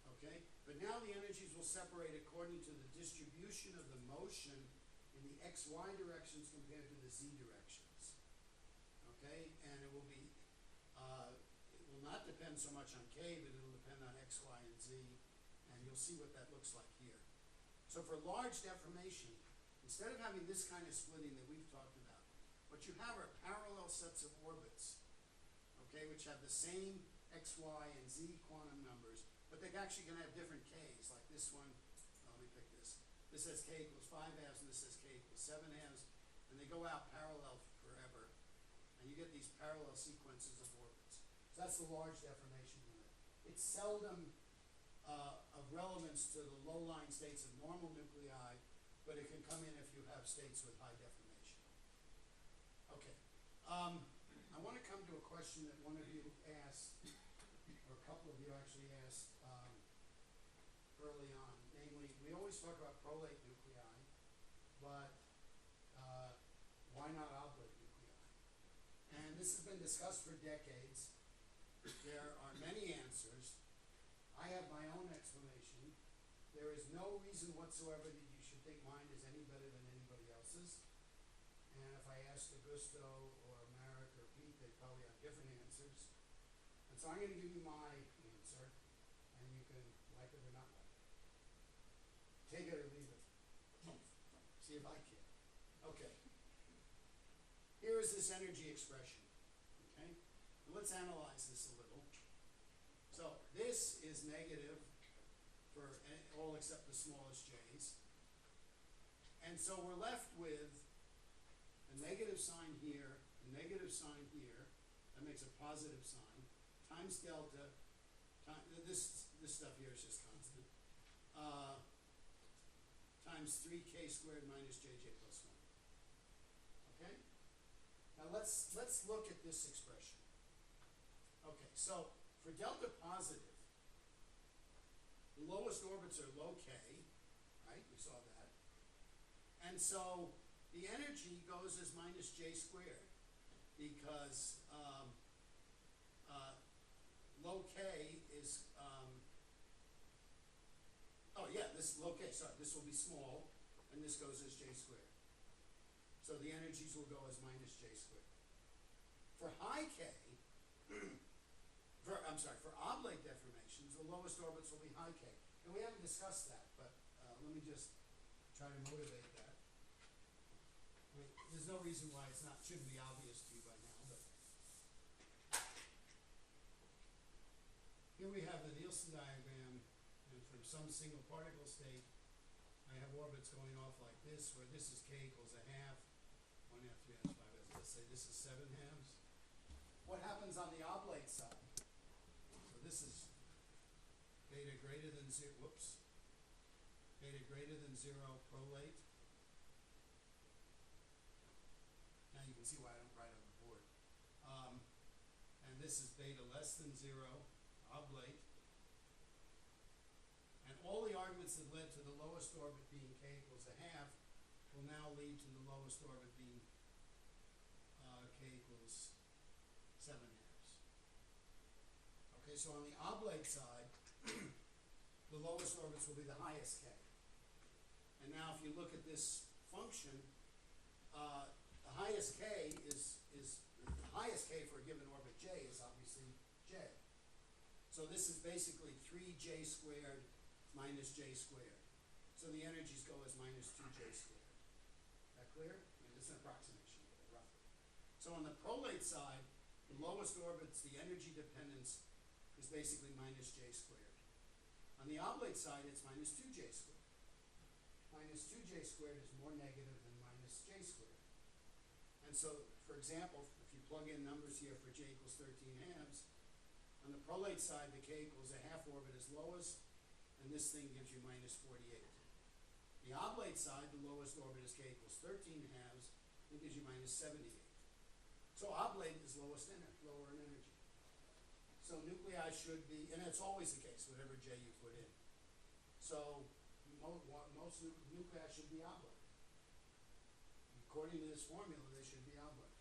Okay? But now the energies will separate according to the distribution of the motion in the x, y directions compared to the z directions. Okay? And it will not depend so much on k, but it will depend on x, y, and z. And you'll see what that looks like here. So for large deformation, instead of having this kind of splitting that we've talked about, what you have are parallel sets of orbits, okay, which have the same x, y, and z quantum numbers, but they actually can have different k's, like this one. Let me pick this. This says k equals 5 halves, and this says k equals 7 halves, and they go out parallel forever, and you get these parallel sequences of orbits. So that's the large deformation limit. It's seldom of relevance to the low-lying states of normal nuclei, but it can come in if you have states with high deformation. Okay. I want to come to a question that one of you asked, or a couple of you actually asked early on, namely, we always talk about prolate nuclei, but why not oblate nuclei? And this has been discussed for decades. There are many answers. I have my own explanation. There is no reason whatsoever that you should think mine is any better than anybody else's. And if I asked Augusto or Marek or Pete, they'd probably have different answers. And so I'm going to give you my answer, and you can like it or not like it. Take it or leave it. See if I can. Okay. Here is this energy expression. Okay? Now let's analyze this a little. So this is negative for all except the smallest j's. And so we're left with a negative sign here, a negative sign here, that makes a positive sign, times delta, this stuff here is just constant, times 3k squared minus jj plus 1. Okay? Now let's look at this expression. Okay, so for delta positive, the lowest orbits are low k, right? We saw that. And so the energy goes as minus j squared because low k is, this low k, sorry, this will be small, and this goes as j squared. So the energies will go as minus j squared. For high k, for oblate deformations, the lowest orbits will be high k. And we haven't discussed that, but let me just try to motivate that. I mean, there's no reason why shouldn't be obvious to you by now, but here we have the Nielsen diagram, and from some single particle state, I have orbits going off like this, where this is k equals a half, 1 half, 3 halves, 5 halves, let's say this is 7 halves. What happens on the oblate side? So this is beta greater than 0, beta greater than 0 prolate. Now you can see why I don't write on the board. And this is beta less than 0 oblate. And all the arguments that led to the lowest orbit being k equals a half will now lead to the lowest orbit being k equals 7 halves. Okay, so on the oblate side, the lowest orbits will be the highest k. And now if you look at this function, the highest k the highest k for a given orbit j is obviously j. So this is basically 3j squared minus j squared. So the energies go as minus 2j squared. Is that clear? I mean, it's an approximation, but roughly. So on the prolate side, the lowest orbits, the energy dependence is basically minus j squared. On the oblate side, it's minus 2j squared. Minus 2j squared is more negative than minus j squared. And so, for example, if you plug in numbers here for j equals 13 halves, on the prolate side, the k equals a half orbit is lowest, and this thing gives you minus 48. The oblate side, the lowest orbit is k equals 13 halves, and gives you minus 78. So oblate is lower in energy. So nuclei should be, and it's always the case, whatever j you put in. So most nuclei should be oblate. According to this formula, they should be oblate.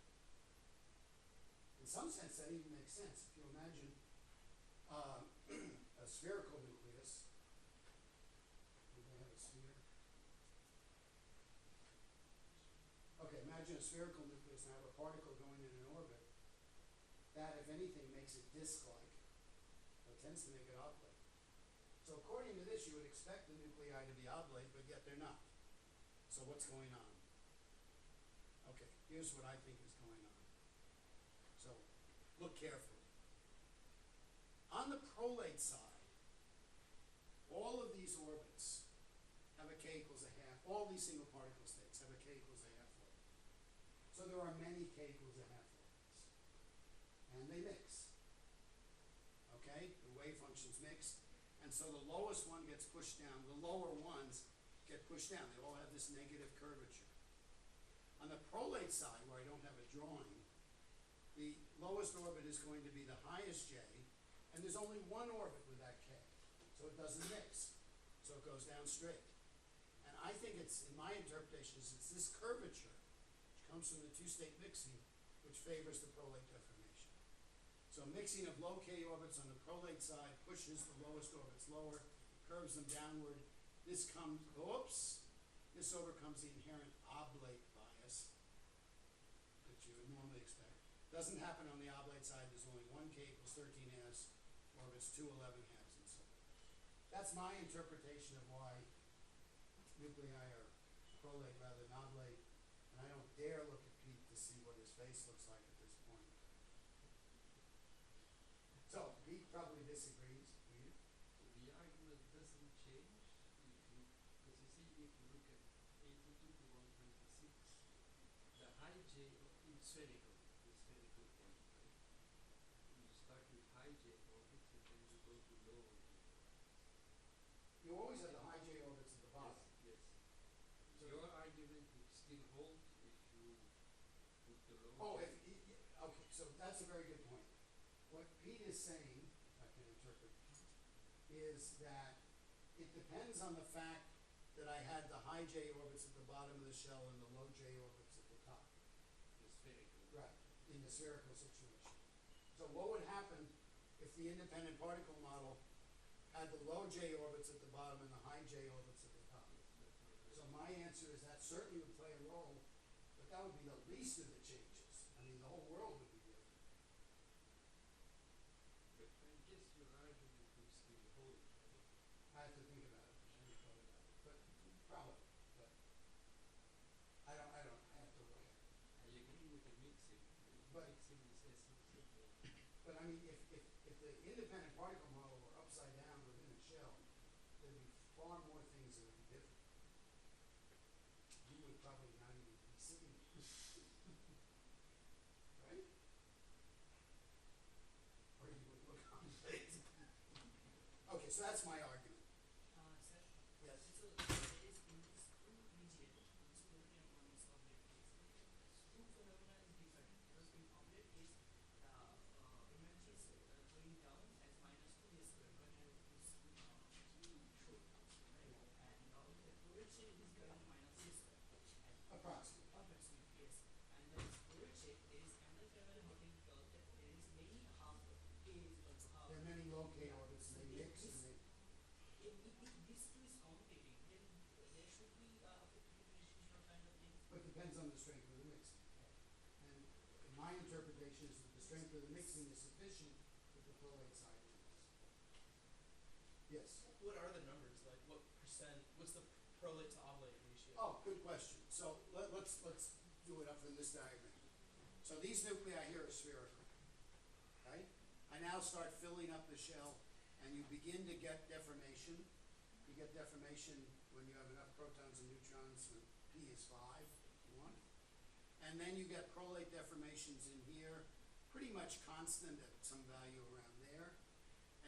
In some sense, that even makes sense. If you imagine a spherical nucleus, we have a sphere. Okay, imagine a spherical nucleus and have a particle going in an orbit. That, if anything, makes it disk-like, but tends to make it oblate. So according to this, you would expect the nuclei to be oblate, but yet they're not. So what's going on? Okay, here's what I think is going on. So look carefully. On the prolate side, all of these orbits have a k equals a half. All these single particle states have a k equals a half orbit. So there are many k equals a half orbits. And they mix. Okay? The wave functions mix. And so the lowest one gets pushed down. The lower ones get pushed down. They all have this negative curvature. On the prolate side, where I don't have a drawing, the lowest orbit is going to be the highest j, and there's only one orbit with that k, so it doesn't mix. so it goes down straight. And I think it's, in my interpretation, it's this curvature, which comes from the two-state mixing, which favors the prolate deformation. So mixing of low K orbits on the prolate side pushes the lowest orbits lower, curves them downward. This overcomes the inherent oblate bias that you would normally expect. Doesn't happen on the oblate side. There's only one K equals 13 halves orbits, 2 11 halves, and so on. That's my interpretation of why nuclei are prolate rather than oblate, and I don't dare look at Pete to see what his face looks like at this point. So, Pete probably disagrees. Do you? The argument doesn't change if you, because you see, if you look at 82 to 126, the high J in spherical, the spherical point, right? You start with high J orbits and then you go to lower J orbits. You always have the high J orbits at the bottom. Yes. So- Your argument would still hold if you put the lower. Oh, J. okay, so that's a very good point. What Pete is saying, if I can interpret, is that it depends on the fact that I had the high J orbits at the bottom of the shell and the low J orbits at the top. The spherical. Right, in the spherical situation. So what would happen if the independent particle model had the low J orbits at the bottom and the high J orbits at the top? So my answer is that certainly would play a role, but that would be the least of the changes. I mean, the whole world would be different. But I guess your argument would still hold, right? I have to think about it, I haven't thought about it, but probably, but I have to weigh it. I agree with the mixing. The But- mixing is essential. But I mean, if the independent particle model were upside down within a shell, there'd be far more things that would be different. You would probably not even be sitting here. Right? Or you would look on it. Okay, so that's my argument. Sir, Yes. so there is in this two region, this protein and one is oblate case. Two phenomena is different because in oblate case the energy is going down as -2 a square, but in this short, right? And in the prolate shape it is going -a square. Approximately. Approximately, yes. And the prolate shape there is another phenomenon what is called that there is many half K is equal to half. There are many low K orbits, and they mix and they, If these two is commutating, then there should be effective differentiation or kind of thing. but it depends on the strength of the mixing. And my interpretation is that the strength of the mixing is sufficient that the prolate side wins. Yes. What are the numbers? Like, what percent? What's the prolate to oblate ratio? Oh, good question. So let's do it up in this diagram. So these nuclei here are spherical, right? I now start filling up the shell, and you begin to get deformation. You get deformation when you have enough protons and neutrons when P is 5, if you want. And then you get prolate deformations in here, pretty much constant at some value around there.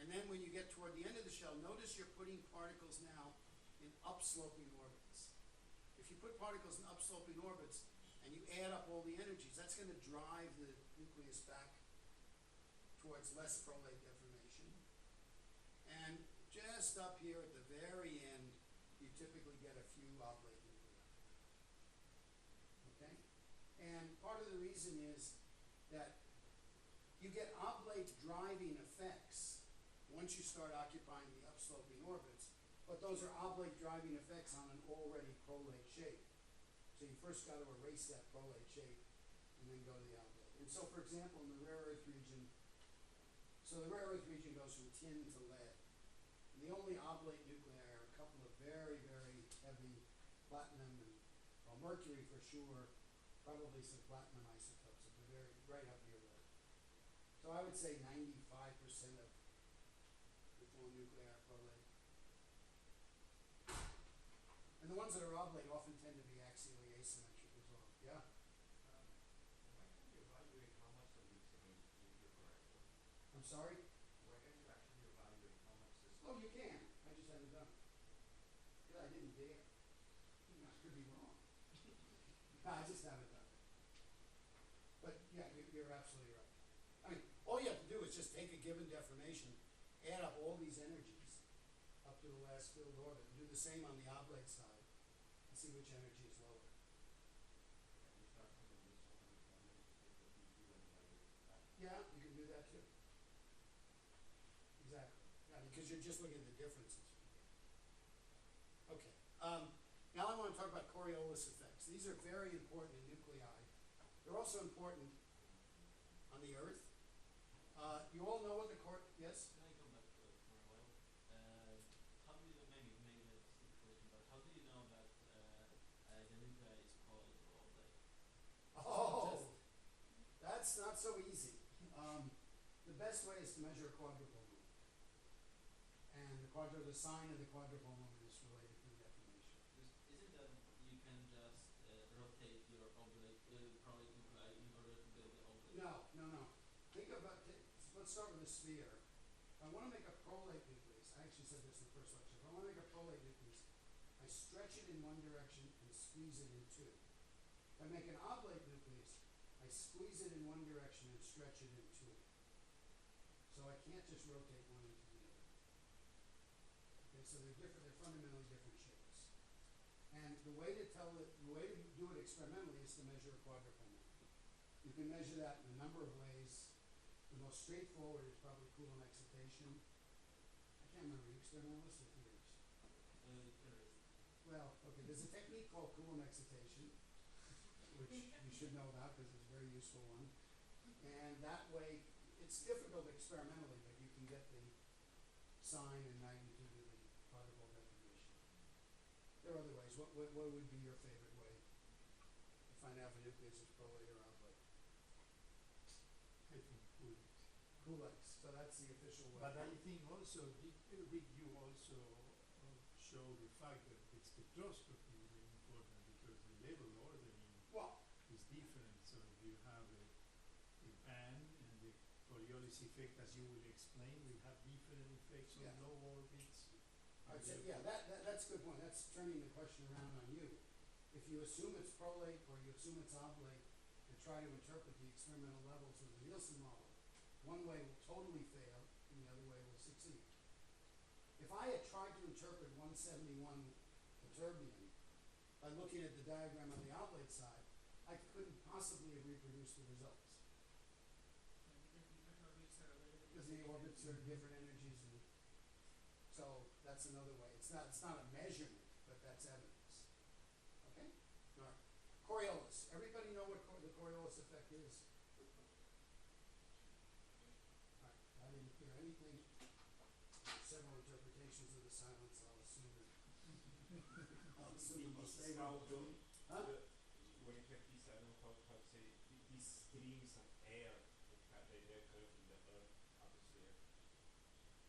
And then when you get toward the end of the shell, notice you're putting particles now in upsloping orbits. If you put particles in upsloping orbits and you add up all the energies, that's going to drive the nucleus back towards less prolate deformation. And just up here at the very end, you typically get a few oblate nuclei. Okay? And part of the reason is that you get oblate driving effects once you start occupying the upsloping orbits, but those are oblate driving effects on an already prolate shape. So you first got to erase that prolate shape and then go to the oblate. And so, for example, in the rare earth region, so the rare earth region goes from tin to lead. And the only oblate nuclei are a couple of very, very heavy platinum and, well, mercury for sure, probably some platinum isotopes at the very, right up here there. So I would say 95% of the full nuclei are prolate. And the ones that are oblate often tend to be axially asymmetric as well. Yeah? Why can't you evaluate how much the mixing is if you're correct? I'm sorry? Why can't you actually evaluate how much this? Oh, you can. I just haven't done it. Yeah, I didn't dare. I could be wrong. No, I just haven't done it. But yeah, you're absolutely right. I mean, all you have to do is just take a given deformation, add up all these energies up to to the last filled orbit. Do the same on the oblate side and see which energy is lower. You start from the next 100 kilometers, take the PQ and divide it back. Yeah, you can do that too. Exactly. Yeah, because you're just looking at the differences. Okay. Now I want to talk about Coriolis effects. These are very important in nuclei. They're also important on the Earth. You all know what the yes? Can I come back for a while? How do you know, maybe that's a stupid question, but how do you know that the nuclei is prolate or oblate? Oh, that's not so easy. The best way is to measure a quadrupole moment. And the sign of the quadrupole moment is related to the deformation. Isn't that you can just rotate your oblate, prolate nuclei in order to get the oblate? No. Think about let's start with a sphere. If I want to make a prolate nucleus, I actually said this in the first lecture. If I want to make a prolate nucleus, I stretch it in one direction and squeeze it in two. If I make an oblate nucleus, I squeeze it in one direction and stretch it in two. So I can't just rotate one into the other. Okay, so they're different. They're fundamentally different shapes. And the way to do it experimentally is to measure a quadrupole moment. You can measure that in a number of ways. The most straightforward is probably Coulomb excitation. I can't remember, are you experimentalist or theorist? Theorist. Well, okay, there's a technique called Coulomb excitation, which you should know about because it's a very useful one. And that way, it's difficult experimentally, but you can get the sign and magnitude of the quadrupole deformation. There are other ways. What would be your favorite way to find out if a nucleus is prolate or oblate? I think Coolidge. Coolix. So that's the official way. But I think also, Rick, you also show the fact that the spectroscopy is very important because the level ordering Well, is different. So you have a band and the Coriolis effect, as you will explain, will have different effects on Yeah. low orbits. I'd say, yeah, that's a good point. That's turning the question around on you. If you assume it's prolate or you assume it's oblate and try to interpret the experimental levels with the Nielsen model, one way will totally fail and the other way will succeed. If I had tried to interpret 171 Viterbian by looking at the diagram on the oblate side, I couldn't possibly have reproduced the results. Because different orbits are available. Because the orbits are different energies, and so that's another way. It's not a measurement, but that's evidence. Okay? All right. Coriolis. Everybody know what the Coriolis effect is? All right. I didn't hear anything. Several interpretations of the silence. I'll assume that. The most favorable. Huh? When you have these, I don't know how to say, these streams of air that they occur in the Earth atmosphere.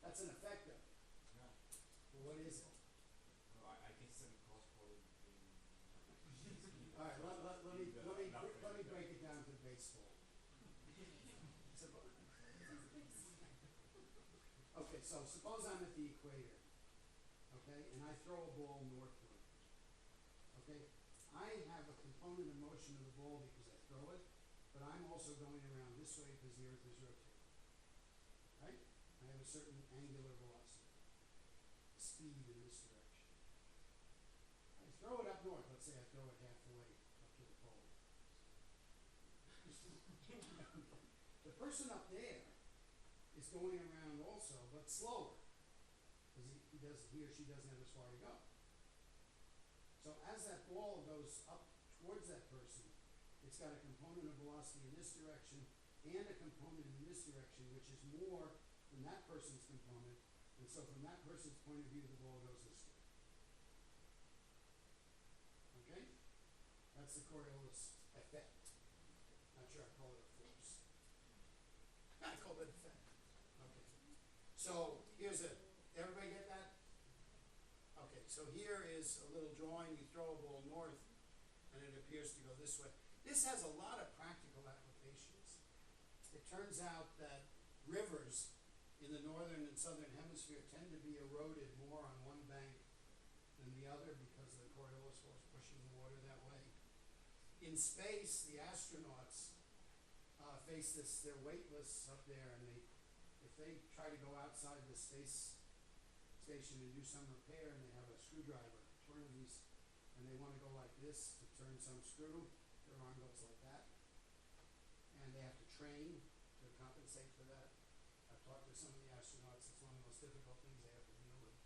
That's an effect of it. Yeah. But what is it? No, I guess some cross-pollen between. All right. Let me break it down to baseball. Okay, so suppose I'm at the equator, okay, and I throw a ball northward, okay? I have a component of motion of the ball because I throw it, but I'm also going around this way because the Earth is rotating, right? I have a certain angular velocity, speed in this direction. I throw it up north. Let's say I throw it half the way up to the pole. The person up there is going around also, but slower, because he or she doesn't have as far to go. So as that ball goes up towards that person, it's got a component of velocity in this direction and a component in this direction, which is more than that person's component. And so from that person's point of view, the ball goes this way. Okay? That's the Coriolis effect. Not sure I call it a force. I call it effect. Okay. So here's everybody get that? Okay, so here is a little drawing. You throw a ball north and it appears to go this way. This has a lot of practical applications. It turns out that rivers in the northern and southern hemisphere tend to be eroded more on one bank than the other because of the Coriolis force pushing the water that way. In space, the astronauts face this, they're weightless up there, and if they try to go outside the space station to do some repair and they have a screwdriver, turn these, and they wanna go like this to turn some screw, their arm goes like that. And they have to train to compensate for that. I've talked to some of the astronauts, it's one of the most difficult things they have to deal with.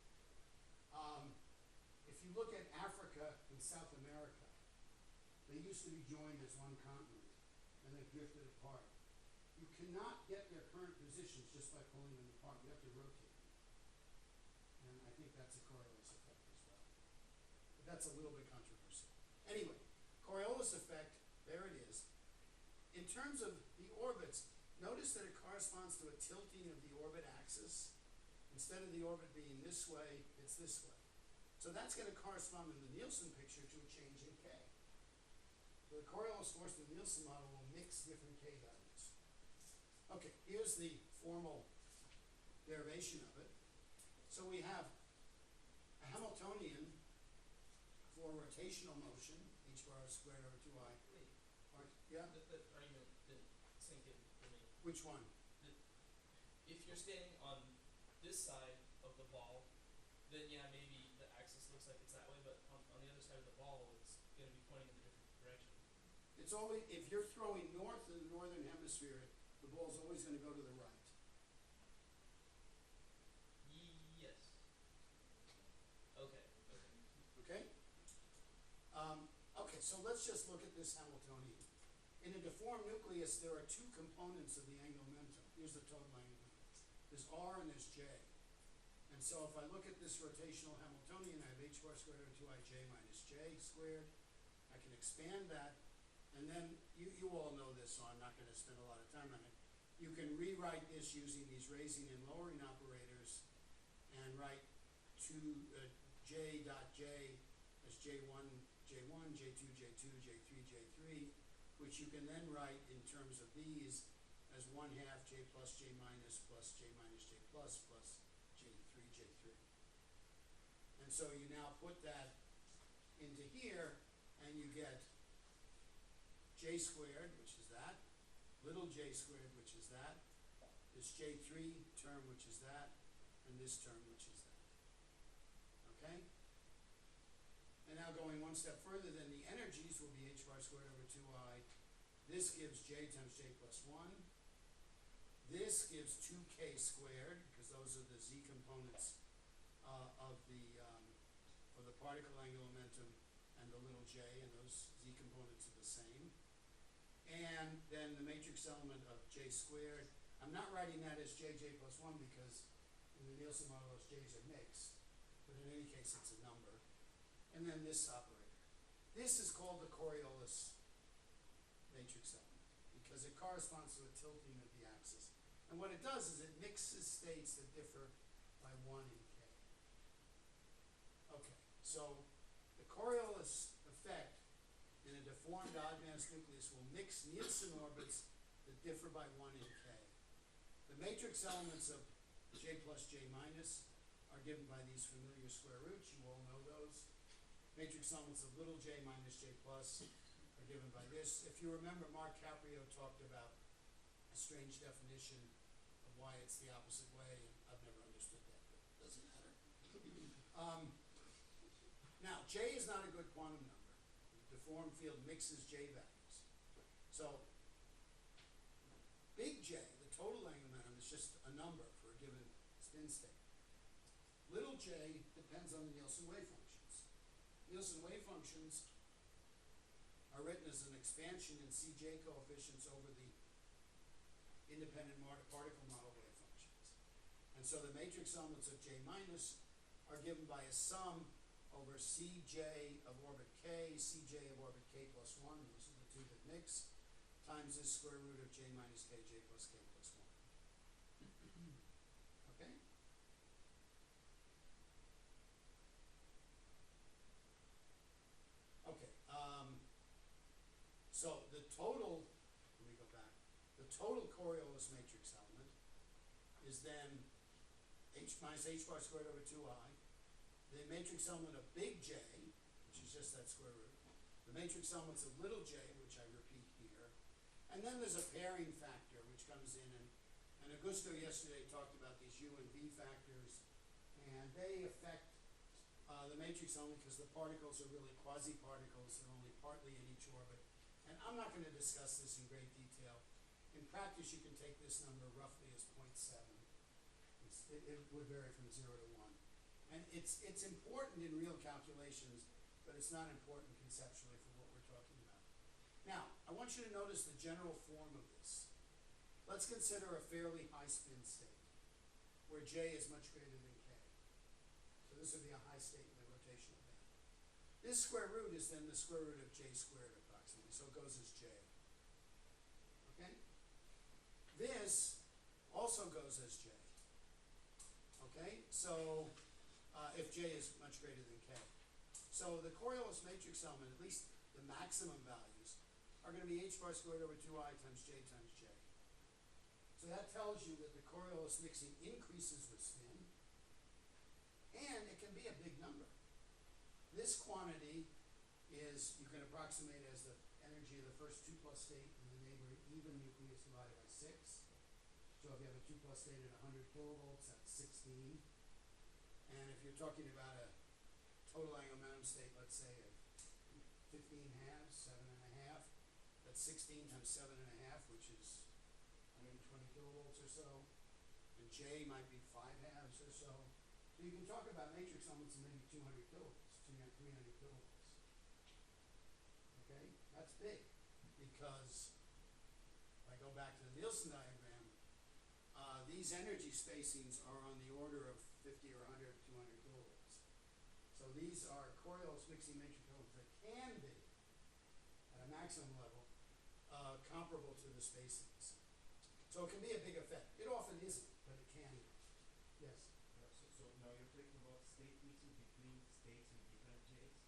If you look at Africa and South America, they used to be joined as one continent, and they've drifted apart. You cannot get their current positions just by pulling them apart, you have to rotate them. And I think that's a Coriolis effect as well. But that's a little bit controversial. Anyway, Coriolis effect, there it is. In terms of the orbits, notice that it corresponds to a tilting of the orbit axis. Instead of the orbit being this way, it's this way. So that's going to correspond in the Nielsen picture to a change in K. So the Coriolis force in the Nielsen model will mix different K values. Okay, here's the formal derivation of it. So we have a Hamiltonian for rotational motion, h bar squared over 2I. Wait, Yeah, that argument didn't sink in for me. which one? If you're standing on this side of the ball, then yeah, maybe the axis looks like it's that way, but on the other side of the ball, it's going to be pointing in a different direction. It's always, if you're throwing north in the northern hemisphere, the ball's always going to go to the right. Yes. Okay. Okay? Okay, so let's just look at this Hamiltonian. In a deformed nucleus, there are two components of the angular momentum. Here's the total angular momentum. There's R and there's J. And so if I look at this rotational Hamiltonian, I have h bar squared over 2ij minus j squared. I can expand that, and then you all know this, so I'm not going to spend a lot of time on it. You can rewrite this using these raising and lowering operators and write j dot j as j1, j1, j2, j2, j3, j3, which you can then write in terms of these as 1/2 j plus j minus j plus j3, j3. And so you now put that into here, and you get j squared, which is that, little j squared, which is that, this j3 term, which is that, and this term, which is that. Okay? And now going one step further, then the energies will be h bar squared over 2I. This gives j times j plus 1. This gives 2k squared, because those are the z components of the particle angular momentum and the little j, and those z components are the same. And then the matrix element of j squared. I'm not writing that as j plus 1 because in the Nielsen model those j's are mixed, but in any case it's a number. And then this operator. This is called the Coriolis matrix element because it corresponds to a tilting of the axis. And what it does is it mixes states that differ by 1 in k. Okay, so the Coriolis effect in a deformed odd mass nucleus will mix Nielsen orbits that differ by 1 in k. The matrix elements of j plus j minus are given by these familiar square roots. You all know those. Matrix elements of little j minus j plus are given by this. If you remember, Mark Caprio talked about a strange definition of why it's the opposite way, and I've never understood that, but it doesn't matter. Now, j is not a good quantum number. The deformed field mixes j values. So, big J, the total angular momentum, is just a number for a given spin state. Little j depends on the Nielsen wave functions. Nielsen wave functions are written as an expansion in Cj coefficients over the independent particle model wave functions. And so the matrix elements of j minus are given by a sum over Cj of orbit k, Cj of orbit k plus 1, those are the two that mix, times this square root of j minus kj plus k plus 1. Okay? Okay, so the total, let me go back, the total Coriolis matrix element is then h minus h bar squared over 2I, the matrix element of big J, which is just that square root, the matrix elements of little j, which I repeat here, and then there's a pairing factor which comes in, and Augusto yesterday talked about these U and V factors, and they affect the matrix only because the particles are really quasi-particles, they're only partly in each orbit. And I'm not going to discuss this in great detail. In practice, you can take this number roughly as 0.7. It would vary from 0 to 1. And it's important in real calculations, but it's not important conceptually for what we're talking about. Now, I want you to notice the general form of this. Let's consider a fairly high spin state, where J is much greater than K. So this would be a high state in the rotational band. This square root is then the square root of J squared approximately, so it goes as J. Okay? This also goes as J. Okay? So if J is much greater than K. So the Coriolis matrix element, at least the maximum values, are going to be h bar squared over 2I times J times J. So that tells you that the Coriolis mixing increases with spin, and it can be a big number. This quantity is, you can approximate as the energy of the first 2+ state in the neighboring even nucleus divided by 6. So if you have a 2+ state at 100 kilovolts, that's 16. And if you're talking about a total angular momentum state, let's say of 15 halves, 7.5, that's 16 times 7.5, which is 120 kilovolts or so. And J might be 5 halves or so. So you can talk about matrix elements of maybe 200 kilovolts, 300 kilovolts. Okay? That's big, because if I go back to the Nielsen diagram, these energy spacings are on the order of 50 or 100, 200 kilovolts. So these are Coriolis mixing matrix elements that can be, at a maximum level, comparable to the spacings. So it can be a big effect. It often isn't, but it can be. Yes? So now you're talking about state mixing between states with different J's?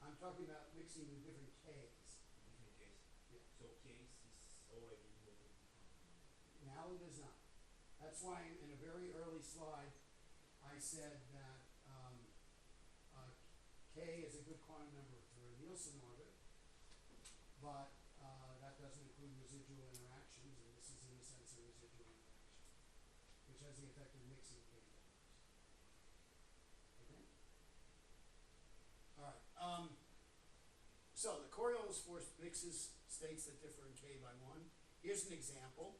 I'm talking about mixing with different K's. Different J's. Yeah. So case is already involved in the Now it is not. That's why in a very early slide, I said that K is a good quantum number for a Nielsen orbit, but that doesn't include residual interactions, and this is in a sense a residual interaction, which has the effect of mixing K values. Okay? All right. So the Coriolis force mixes states that differ in K by 1. Here's an example.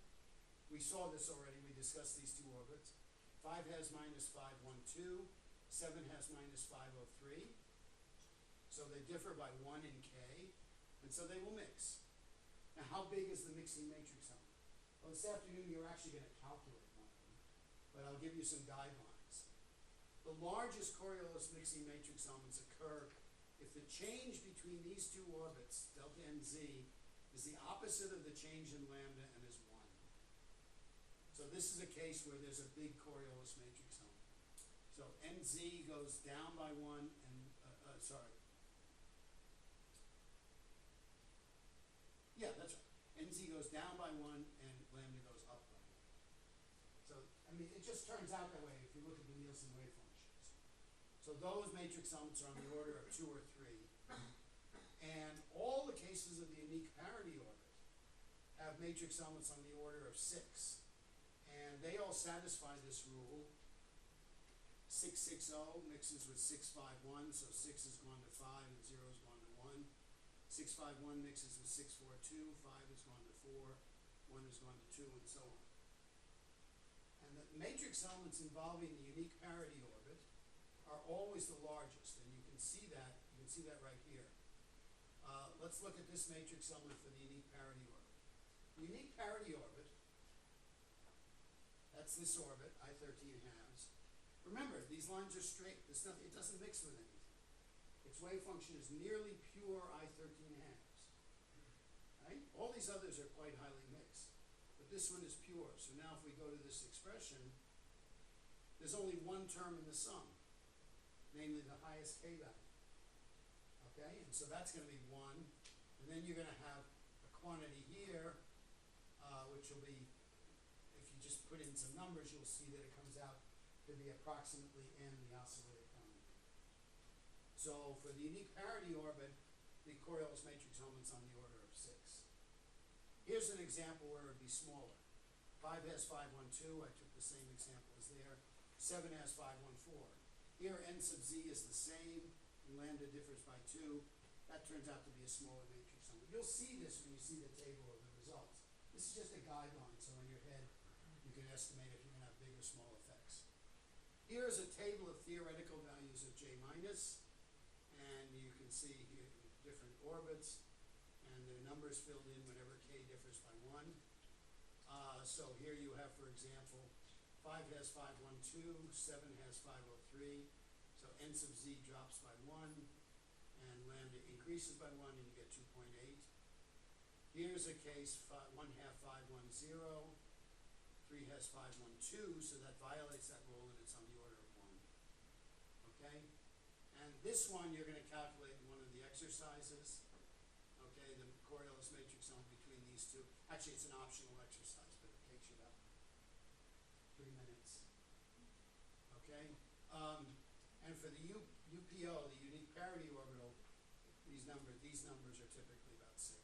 We saw this already. We discussed these two orbits. 5 has minus 512. 7 has minus 503. So they differ by 1 in K, and so they will mix. Now, how big is the mixing matrix element? Well, this afternoon you're actually going to calculate one of them, but I'll give you some guidelines. The largest Coriolis mixing matrix elements occur if the change between these two orbits, delta and z, is the opposite of the change in lambda and is 1. So this is a case where there's a big Coriolis matrix element. So nz goes down by 1 and, yeah, that's right. nz goes down by 1 and lambda goes up by 1. So, I mean, it just turns out that way if you look at the Nielsen wave functions. So those matrix elements are on the order of 2 or 3. And all the cases of the unique parity orbit have matrix elements on the order of 6. And they all satisfy this rule. 660 mixes with 651, so 6 has gone to 5 and 0 has gone to 1. 651 mixes with 642, 5 has gone to 4, 1 has gone to 2, and so on. And the matrix elements involving the unique parity orbit are always the largest, and you can see that right here. Let's look at this matrix element for the unique parity orbit. The unique parity orbit, that's this orbit, I13 halves. Remember, these lines are straight. It doesn't mix with anything. Its wave function is nearly pure I13 halves. Right? All these others are quite highly mixed. But this one is pure. So now if we go to this expression, there's only one term in the sum, namely the highest K value. Okay? And so that's going to be 1. And then you're going to have a quantity here, which will be, if you just put in some numbers, you'll see that it comes out to be approximately n, the oscillator quantity. So for the unique parity orbit, the Coriolis matrix element's on the order of 6. Here's an example where it would be smaller. 5 has 512. I took the same example as there. 7 has 514. Here n sub z is the same, and lambda differs by 2. That turns out to be a smaller matrix element. You'll see this when you see the table of the results. This is just a guideline, so in your head you can estimate if you're going to have big or small effects. Here's a table of theoretical values of J minus, and you can see here different orbits, and the numbers filled in whenever k differs by 1. So here you have, for example, 5 has 512, 7 has 503, so n sub z drops by 1, and lambda increases by 1, and you get 2.8. Here's a case, 1 half 510, 3 has 512, so that violates that rule, and it's on the order of 1. Okay? And this one you're going to calculate in one of the exercises. Okay, the Coriolis matrix element between these two. Actually, it's an optional exercise, but it takes you about 3 minutes. Okay? And for the UPO, the unique parity orbital, these numbers are typically about 6.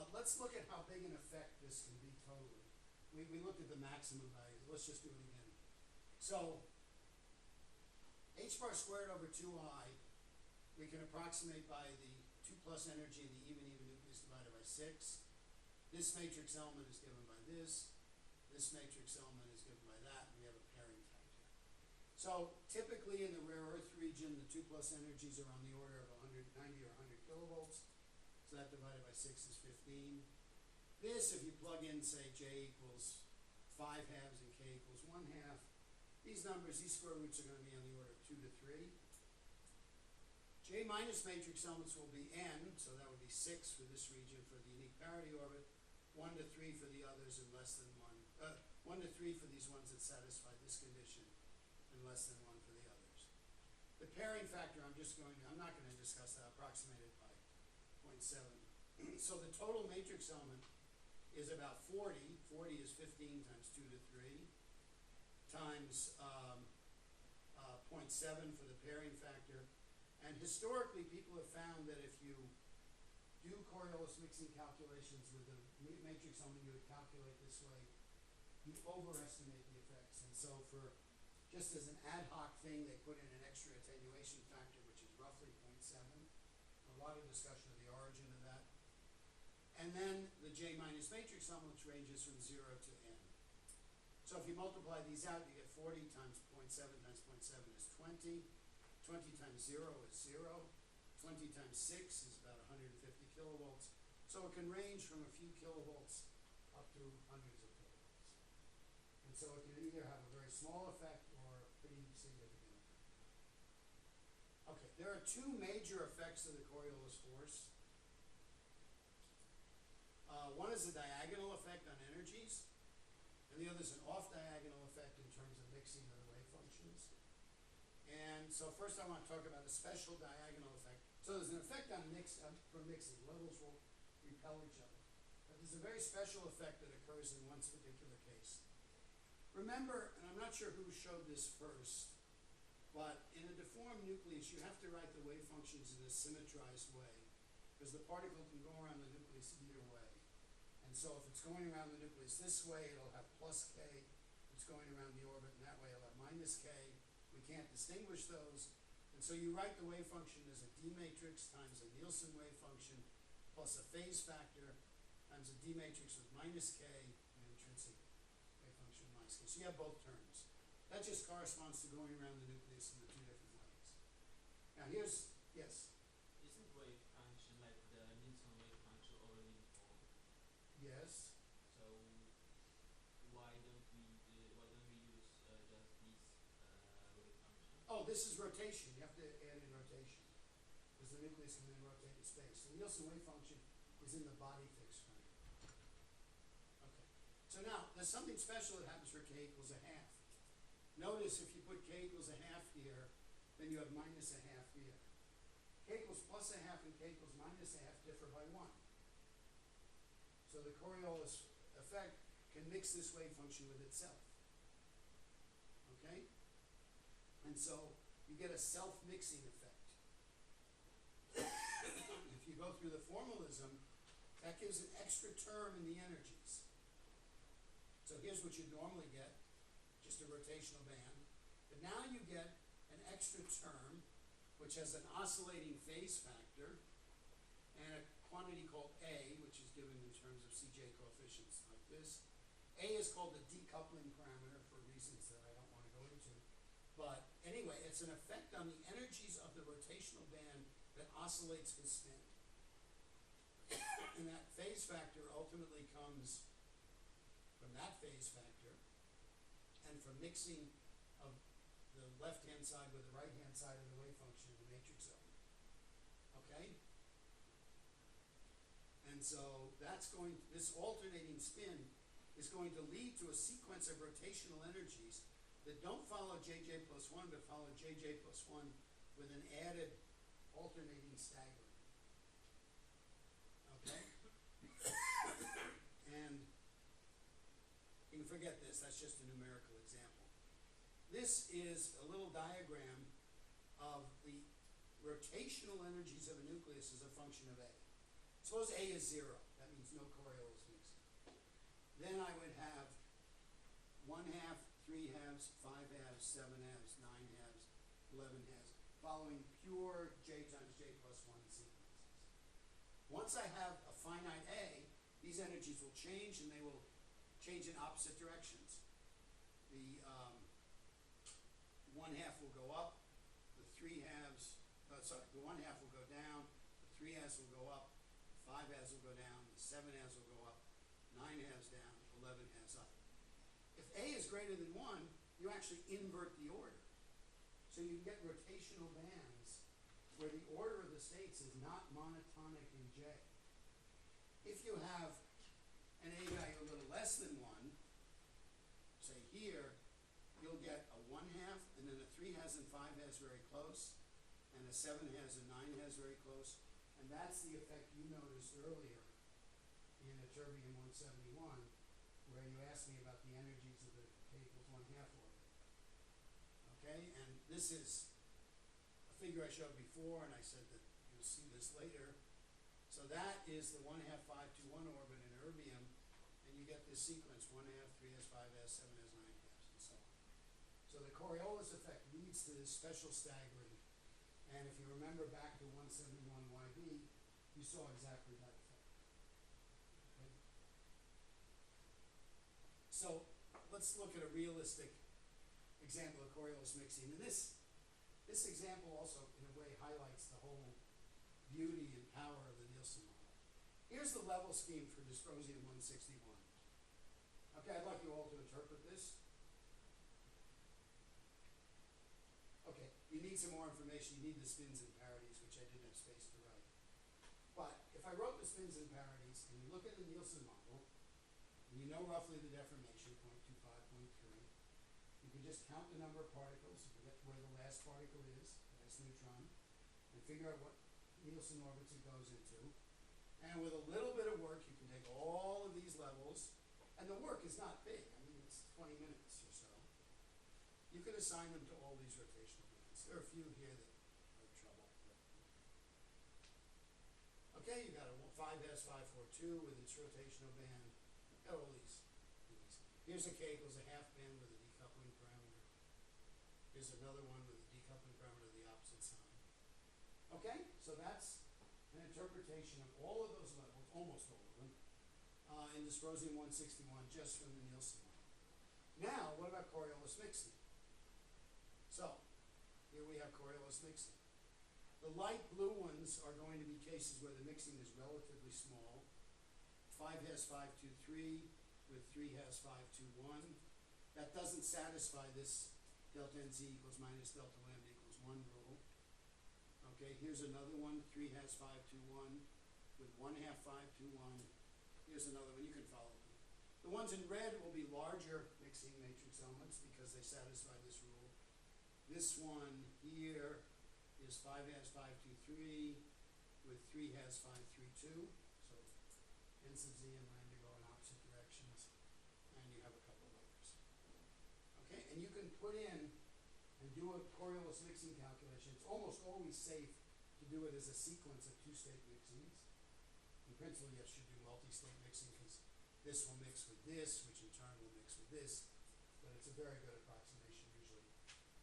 Let's look at how big an effect this can be totally. We looked at the maximum values. Let's just do it again. So, h bar squared over 2I, we can approximate by the 2 plus energy in the even nucleus divided by 6. This matrix element is given by this. This matrix element is given by that, and we have a pairing factor. So typically in the rare earth region, the 2 plus energies are on the order of 190 or 100 kilovolts. So that divided by 6 is 15. This, if you plug in, say, J equals 5 halves and K equals 1 half, these numbers, these square roots are going to be on the order of 2 to 3. J minus matrix elements will be n, so that would be 6 for this region for the unique parity orbit, 1 to 3 for the others, and less than 1. 1 to 3 for these ones that satisfy this condition, and less than 1 for the others. The pairing factor, I'm not going to discuss that, approximated by 0.7. So the total matrix element is about 40. 40 is 15 times 2 to 3 times 0.7 for the pairing factor. And historically, people have found that if you do Coriolis mixing calculations with the matrix element you would calculate this way, you overestimate the effects. And so for, just as an ad hoc thing, they put in an extra attenuation factor, which is roughly 0.7. A lot of discussion of the origin of that. And then the J minus matrix element, which ranges from 0 to n. So if you multiply these out, you get 40 times 0.7 times 0.7 is 20. 20 times 0 is 0. 20 times 6 is about 150 kilovolts. So it can range from a few kilovolts up to hundreds of kilovolts. And so it can either have a very small effect or a pretty significant effect. Okay, there are two major effects of the Coriolis force. One is a diagonal effect on energies, and the other is an off-diagonal effect in terms of mixing of the wave functions. And so first I want to talk about a special diagonal effect. So there's an effect on for mixing. Levels will repel each other. But there's a very special effect that occurs in one particular case. Remember, and I'm not sure who showed this first, but in a deformed nucleus, you have to write the wave functions in a symmetrized way, because the particle can go around the nucleus either way. And so if it's going around the nucleus this way, it'll have plus k. If it's going around the orbit in that way, it'll have minus k. We can't distinguish those. And so you write the wave function as a D matrix times a Nielsen wave function plus a phase factor times a D matrix with minus k and an intrinsic wave function minus k. So you have both terms. That just corresponds to going around the nucleus in the two different ways. Now here's, yes? Isn't wave function like the Nielsen wave function already deformed? Yes. So why don't we use just this wave function? Oh, this is rotation. You have to add in rotation, because the nucleus can then rotate in space. The Nielsen wave function is in the body fixed frame. Okay. So now, there's something special that happens for k equals a half. Notice if you put k equals a half here, then you have minus a half here. K equals plus a half and k equals minus a half differ by 1. So the Coriolis effect can mix this wave function with itself. Okay? And so you get a self-mixing effect. If you go through the formalism, that gives an extra term in the energies. So here's what you normally get. Just just a rotational band. But now you get an extra term, which has an oscillating phase factor, and a quantity called A, which is given in terms of CJ coefficients like this. A is called the decoupling parameter for reasons that I don't want to go into. But anyway, it's an effect on the energies of the rotational band that oscillates with spin. And that phase factor ultimately comes from that phase factor and from mixing of the left-hand side with the right-hand side of the wave function in the matrix element. Okay? And so that's going to, this alternating spin is going to lead to a sequence of rotational energies that don't follow JJ plus 1, but follow JJ plus 1 with an added alternating staggering. Okay? And you can forget this, that's just a numerical example. This is a little diagram of the rotational energies of a nucleus as a function of A. Suppose A is 0, that means no Coriolis mixing. Then I would have 1 half, 3 halves, 5 halves, 7 halves, 9 halves, 11 halves, following pure J times J plus 1 sequences. Once I have a finite A, these energies will change, and they will change in opposite directions. The 1 half will go up, the 3 halves, the 1 half will go down, the 3 halves will go up, the 5 halves will go down, the 7 halves will go up, 9 halves down, 11 halves up. If A is greater than 1, you actually invert the order. So you get rotational bands where the order of the states is not monotonic in J. If you have an A value a little less than 1, say here, you'll get a 1 half, and then a 3 has and 5 has very close, and a 7 has and 9 has very close, and that's the effect you noticed earlier in Ytterbium 171, where you asked me about the energies of the K equals 1 half orbit. Okay, and this is a figure I showed before, and I said that you'll see this later. So that is the 1 half 5 2 1 orbit in erbium, and you get this sequence: 1 half, 3 has, 5 has, 7 has, 9 has, and so on. So the Coriolis effect leads to this special staggering, and if you remember back to 171 YB, you saw exactly that effect. Okay? So let's look at a realistic example of Coriolis mixing, and this example also, in a way, highlights the whole beauty and power of the Nielsen model. Here's the level scheme for dysprosium 161. Okay, I'd like you all to interpret this. Okay, you need some more information. You need the spins and parities, which I didn't have space to write. But if I wrote the spins and parities, and you look at the Nielsen model, and you know roughly the deformation, 0.25, 0.3, you can just count the number of particles, you forget where the last particle is, the last neutron, and figure out what Nielsen orbits it goes into. And with a little bit of work, you can take all of these levels, and the work is not big. I mean, it's 20 minutes or so. You can assign them to all these rotational bands. There are a few here that are trouble. Okay, you got a 5S542 with its rotational band. Got all these. Here's a K equals a half band with a decoupling parameter. Here's another one with a decoupling parameter of the opposite sign. Okay, so that's an interpretation of all of those levels, almost all of them, in dysprosium 161 just from the Nielsen model. Now, what about Coriolis mixing? So, here we have Coriolis mixing. The light blue ones are going to be cases where the mixing is relatively small. 5 has 523 with 3 has 521. That doesn't satisfy this delta NZ equals minus delta lambda equals 1 rule. Okay, here's another one, 3 has 521 with 1 half 521. Here's another one, you can follow me. The ones in red will be larger mixing matrix elements because they satisfy this rule. This one here is 5 has 523 with 3 has 532. So n sub z and lambda go in opposite directions, and you have a couple of others. Okay, and you can put in and do a Coriolis mixing calculation. It's almost always safe to do it as a sequence of two-state mixings. In principle, you should do multi-state mixing because this will mix with this, which in turn will mix with this. but it's a very good approximation usually,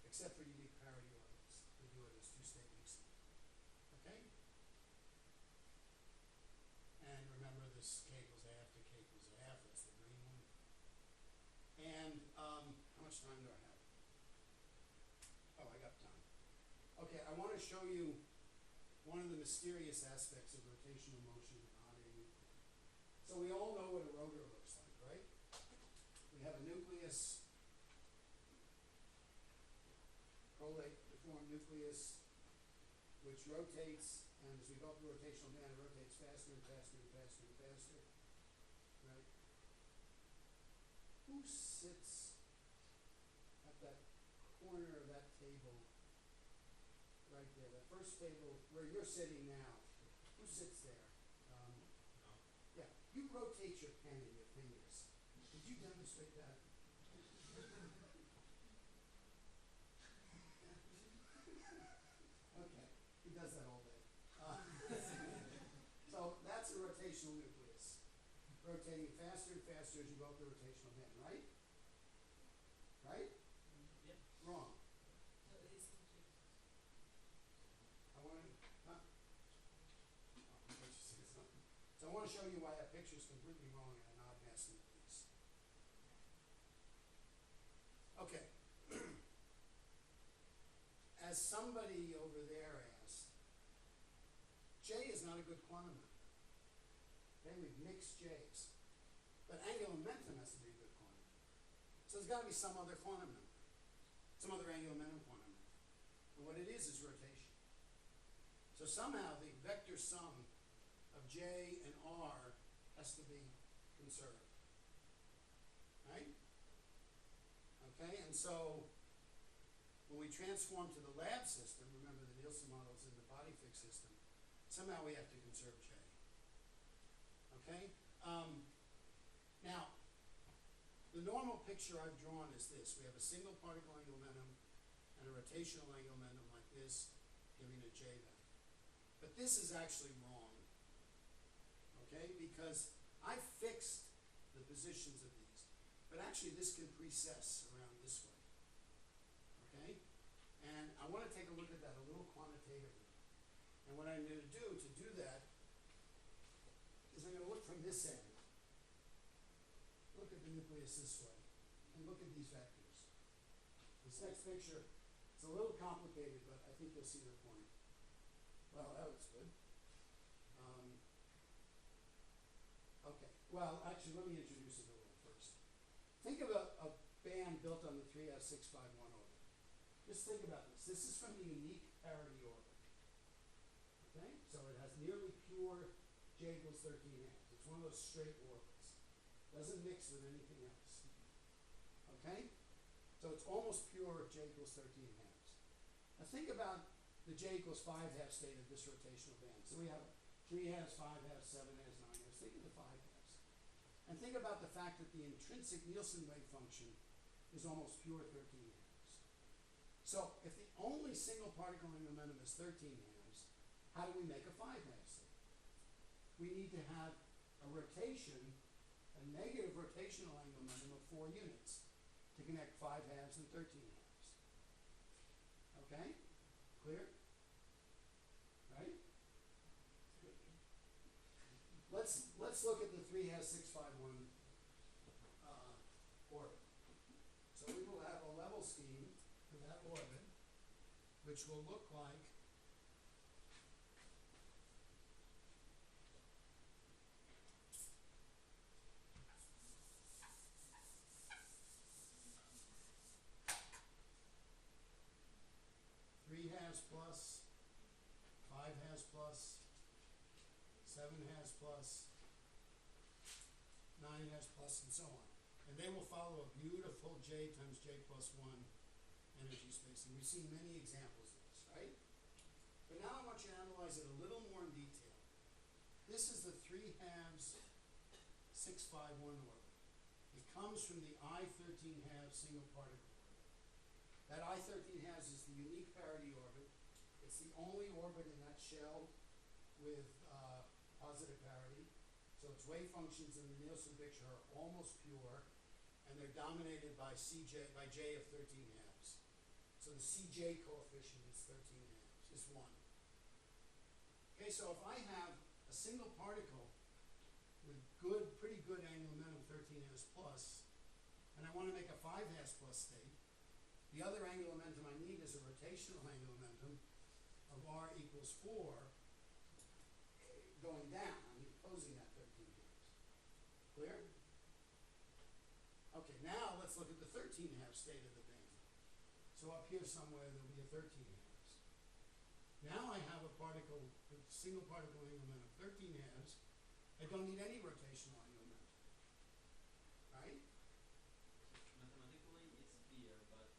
except for unique parity orbits. We do it as two-state mixing. Okay? And remember, this k equals a half to k equals a half, that's the green one. And how much time do I have? Oh, I got time. Okay, I want to show you one of the mysterious aspects of rotational motion on a nucleus. So we all know what a rotor looks like, right? We have a nucleus, prolate deformed nucleus, which rotates, and as we go up the rotational band, it rotates faster and faster and faster and faster, right? Who sits at that corner of that table right there, that first table where you're sitting now? Who sits there? No. Yeah, you rotate your pen in your fingers. Did you demonstrate that? Okay, he does that all day. So that's a rotational nucleus, rotating faster and faster as you go up the rotational band, right? Right? Yep. Wrong. So it is complete. I want to, huh? Oh, I thought you said something. So I want to show you why that picture is completely wrong in an odd mass nucleus. Okay. As somebody over there asked, J is not a good quantum number. Okay, we've mixed J's. But angular momentum has to be a good quantum number. So there's got to be some other quantum number, some other angular momentum quantum number. And what it is rotation. So somehow the vector sum of J and R has to be conserved. Right? Okay, and so when we transform to the lab system, remember the Nielsen model is in the body fixed system, somehow we have to conserve J. Okay? Now, the normal picture I've drawn is this. We have a single particle angular momentum and a rotational angular momentum like this, giving a J value. But this is actually wrong. Okay? Because I fixed the positions of these. But actually this can precess around this way. Okay? And I want to take a look at that a little quantitatively. And what I'm going to do that is I'm going to look from this end. Look at the nucleus this way. And look at these vectors. This next picture, it's a little complicated, but I think you'll see the point. Well, that was good. Okay. Well, actually, let me introduce it a little first. Think of a band built on the 3s651 orbit. Just think about this. This is from the unique parity orbit. Okay? So it has nearly pure J equals 13 halves. It's one of those straight orbits. Doesn't mix with anything else. Okay? So it's almost pure J equals 13 halves. Now think about the J equals 5 halves state of this rotational band. So we have 3 halves, 5 halves, 7 halves, 9 halves. Think of the 5 halves. And think about the fact that the intrinsic Nielsen wave function is almost pure 13 halves. So if the only single particle angular momentum is 13 halves, how do we make a 5 halves state? We need to have a rotation, a negative rotational angular momentum of 4 units to connect 5 halves and 13 halves. Okay? Clear? Right? Let's look at the 3s651 orbit. So we will have a level scheme for that orbit, which will look like plus, 5 halves plus, 7 halves plus, 9 halves plus, and so on. And they will follow a beautiful J times J plus 1 energy spacing. We've seen many examples of this, right? But now I want you to analyze it a little more in detail. This is the 3 halves 651 orbit. It comes from the I13 halves single particle orbit. That I13 halves is the unique parity orbit. It's the only orbit in that shell with positive parity. So its wave functions in the Nielsen picture are almost pure. And and they're dominated by J of 13 halves. So the CJ coefficient is 13 halves, is 1. Okay, so if I have a single particle with pretty good angular momentum, 13 halves plus, and I want to make a 5 halves plus state, the other angular momentum I need is a rotational angular momentum of R equals 4 going down. I'm opposing that 13 halves. Clear? Okay, now let's look at the 13 half state of the band. So up here somewhere there'll be a 13 halves. Now I have a particle, a single particle angular momentum, 13 halves. I don't need any rotational angular momentum. Right? Mathematically, it's clear, but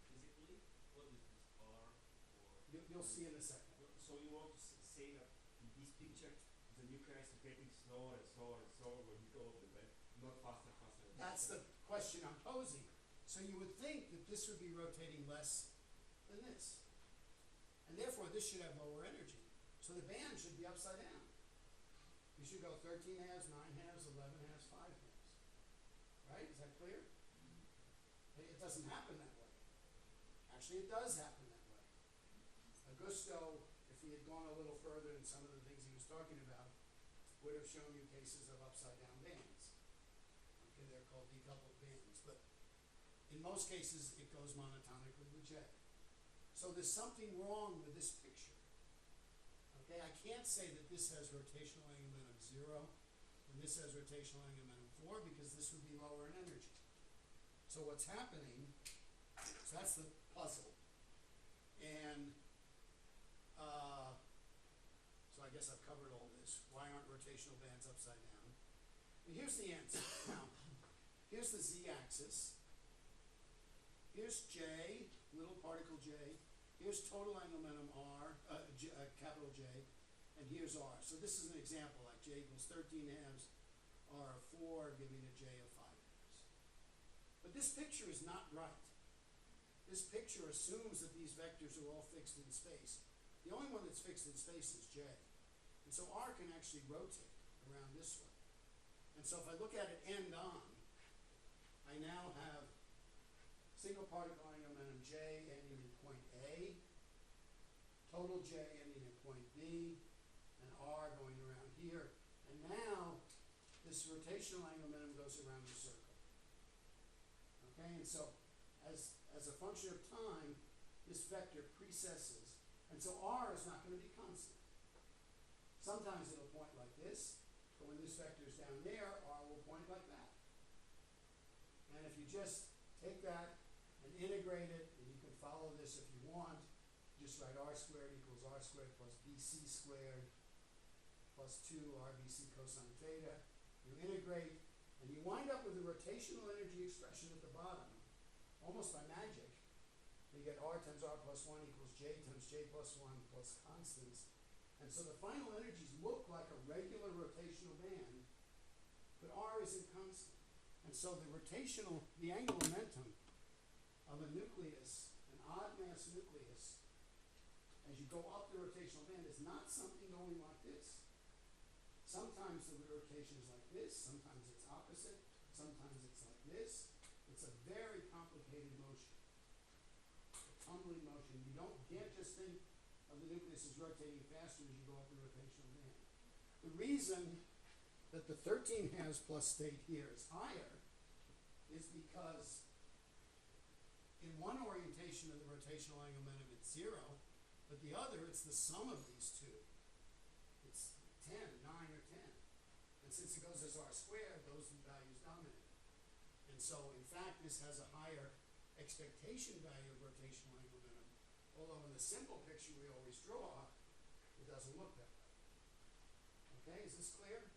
physically, what is this R or? You'll see in a second. So you want to say that in this picture, the nuclei is getting slower and slower and slower when you go over the bed, not faster, faster. That's the question I'm posing. So you would think that this would be rotating less than this. And therefore, this should have lower energy. So the band should be upside down. You should go 13 halves, 9 halves, 11 halves, 5 halves. Right? Is that clear? It doesn't happen that way. Actually, it does happen that way. Augusto, if he had gone a little further in some of the things he was talking about, would have shown you cases of upside down bands. Okay, they're called decoupled bands. But in most cases, it goes monotonically with J. So there's something wrong with this picture. Okay, I can't say that this has rotational angular momentum 0 and this has rotational angular momentum 4 because this would be lower in energy. So what's happening, so that's the puzzle. And so I guess I've covered all this. Why aren't rotational bands upside down? And here's the answer. Now, here's the z-axis. Here's J, little particle J. Here's total angular momentum R, capital J, and here's R. So this is an example, like J equals 13 halves, R of 4, giving a J of 5 halves. But this picture is not right. This picture assumes that these vectors are all fixed in space. The only one that's fixed in space is J. And so R can actually rotate around this way. And so if I look at it end on, I now have single particle angular momentum J ending in point A, total J ending in point B, and R going around here. And now this rotational angular momentum goes around the circle. Okay, and so as a function of time, this vector precesses, and so R is not going to be constant. Sometimes it'll point like this, but when this vector is down there, R will point like that. And if you just take that and integrate it, and you can follow this if you want, just write R squared equals R squared plus BC squared plus 2 RBC cosine theta. You integrate, and you wind up with the rotational energy expression at the bottom, almost by magic. You get R times R plus 1 equals J times J plus 1 plus constants. And so the final energies look like a regular rotational band, but R isn't constant. And so the angular momentum of a nucleus, an odd mass nucleus, as you go up the rotational band, is not something going like this. Sometimes the rotation is like this, sometimes it's opposite, sometimes it's like this. It's a very complicated motion, a tumbling motion. You can't just think of the nucleus as rotating faster as you go up the rotational band. The reason that the 13 halves plus state here is higher is because in one orientation of the rotational angular momentum it's 0, but the other it's the sum of these two. It's 10, 9, or 10. And since it goes as R squared, those values dominate. And so, in fact, this has a higher expectation value of rotational angular momentum, although in the simple picture we always draw, it doesn't look that way. Okay, is this clear?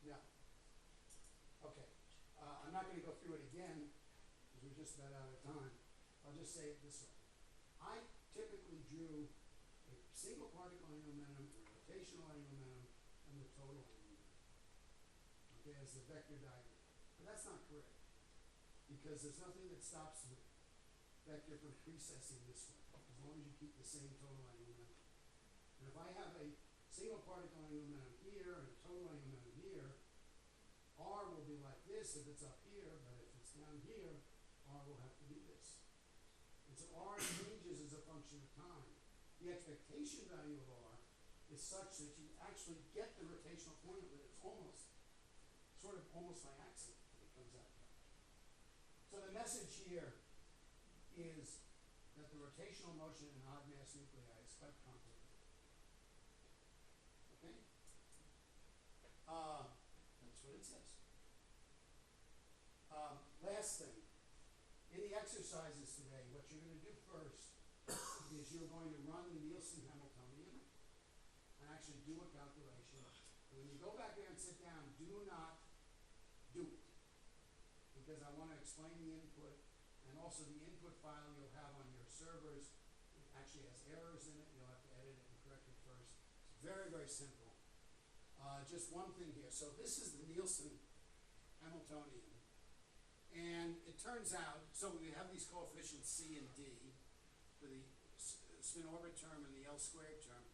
No. Okay, I'm not going to go through it again, because we're just about out of time. I'll just say it this way. I typically drew a single particle angular momentum, a rotational angular momentum, and the total angular momentum. Okay, as the vector diagram. But that's not correct, because there's nothing that stops the vector from precessing this way, as long as you keep the same total angular momentum. And if I have a single particle angular momentum here and a total angular momentum here, R will be like this if it's up here, but down here, R will have to be this. And so R changes as a function of time. The expectation value of R is such that you actually get the rotational point, but it's almost by accident that it comes out that way. So the message here is that the rotational motion in odd mass nuclei is quite complicated. Okay? That's what it says. Last thing, in the exercises today, what you're going to do first is you're going to run the Nielsen Hamiltonian and actually do a calculation. And when you go back there and sit down, do not do it, because I want to explain the input, and also the input file you'll have on your servers. It actually has errors in it. You'll have to edit it and correct it first. It's very, very simple. Just one thing here. So this is the Nielsen Hamiltonian. And it turns out, so we have these coefficients C and D for the spin orbit term and the L squared term.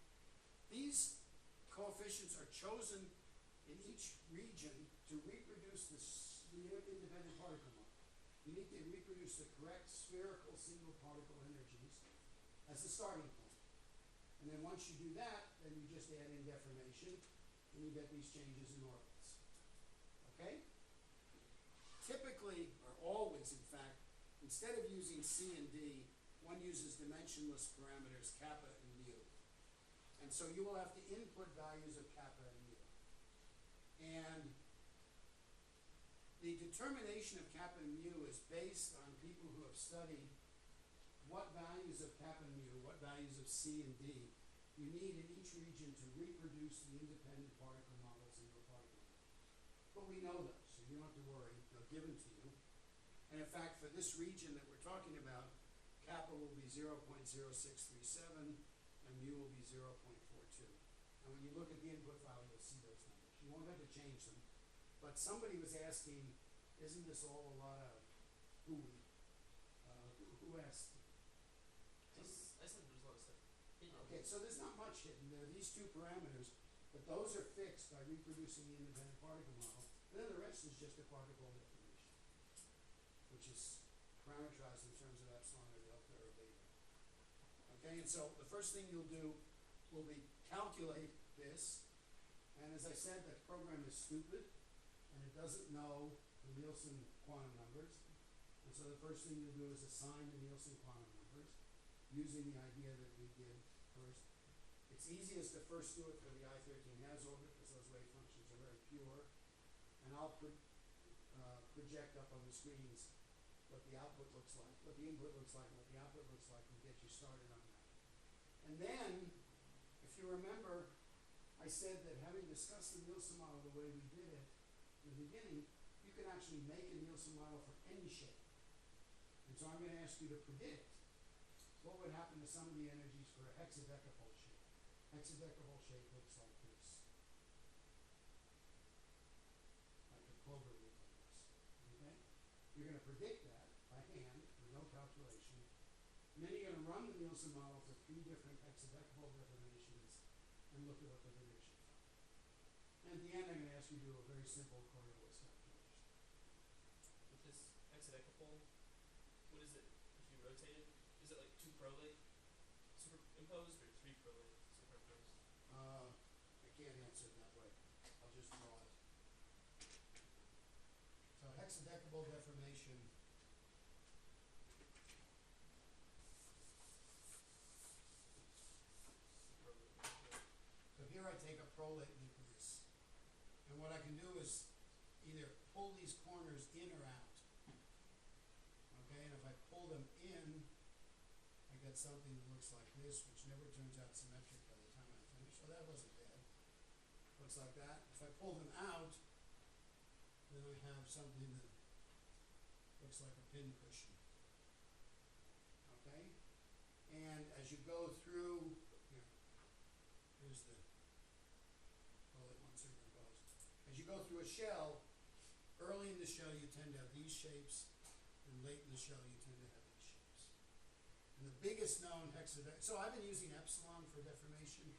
These coefficients are chosen in each region to reproduce the independent particle model. You need to reproduce the correct spherical single particle energies as the starting point. And then once you do that, then you just add in deformation, and you get these changes in orbits. Okay? Typically, or always in fact, instead of using C and D, one uses dimensionless parameters kappa and mu. And so you will have to input values of kappa and mu. And the determination of kappa and mu is based on people who have studied what values of kappa and mu, what values of C and D you need in each region to reproduce the independent particle models in your particle model. But we know those, so you don't have to worry. They're given to you. And in fact, for this region that we're talking about, kappa will be 0.0637 and mu will be 0.42. And when you look at the input file, you'll see those numbers. You won't have to change them. But somebody was asking, isn't this all a lot of hooey? Who asked? I said there's a lot of stuff hidden. Okay, so there's not much hidden. There are these two parameters, but those are fixed by reproducing the independent particle model. And then the rest is just a particle deformation, which is parameterized in terms of epsilon or delta or beta. Okay, and so the first thing you'll do will be calculate this. And as I said, the program is stupid, and it doesn't know the Nielsen quantum numbers. And so the first thing you'll do is assign the Nielsen quantum numbers using the idea that we did first. It's easiest to first do it for the I-13 has orbit, because those wave functions are very pure. And I'll project up on the screens what the output looks like, what the input looks like, what the output looks like, and get you started on that. And then, if you remember, I said that having discussed the Nielsen model the way we did it in the beginning, you can actually make a Nielsen model for any shape. And so I'm going to ask you to predict what would happen to some of the energies for a hexadecapole shape. Hexadecapole shape looks like this. Like a clover leaf like this. Okay? You're going to predict that by hand with no calculation. And then you're going to run the Nielsen model for 3 different hexadecapole deformations and look at what the predictions are. And at the end, I'm going to ask you to do a very simple Coriolis calculation. With this hexadecapole, what is it if you rotate it? Is it like 2 prolate superimposed or 3 prolate superimposed? I can't answer it that way. I'll just draw it. So hexadecapole deformation. So here I take a prolate nucleus. And what I can do is either pull these corners in or out. Okay, and if I pull them in, I get something that looks like this, which never turns out symmetric by the time I finish. So that wasn't bad. Looks like that. If I pull them out, then I have something that looks like a pin cushion. Okay? And as you go through, here's the prolate one superimposed. As you go through a shell, early in the shell you tend to have these shapes, and late in the shell you tend to have these shapes. And the biggest known hexadecapole, so I've been using epsilon for deformation.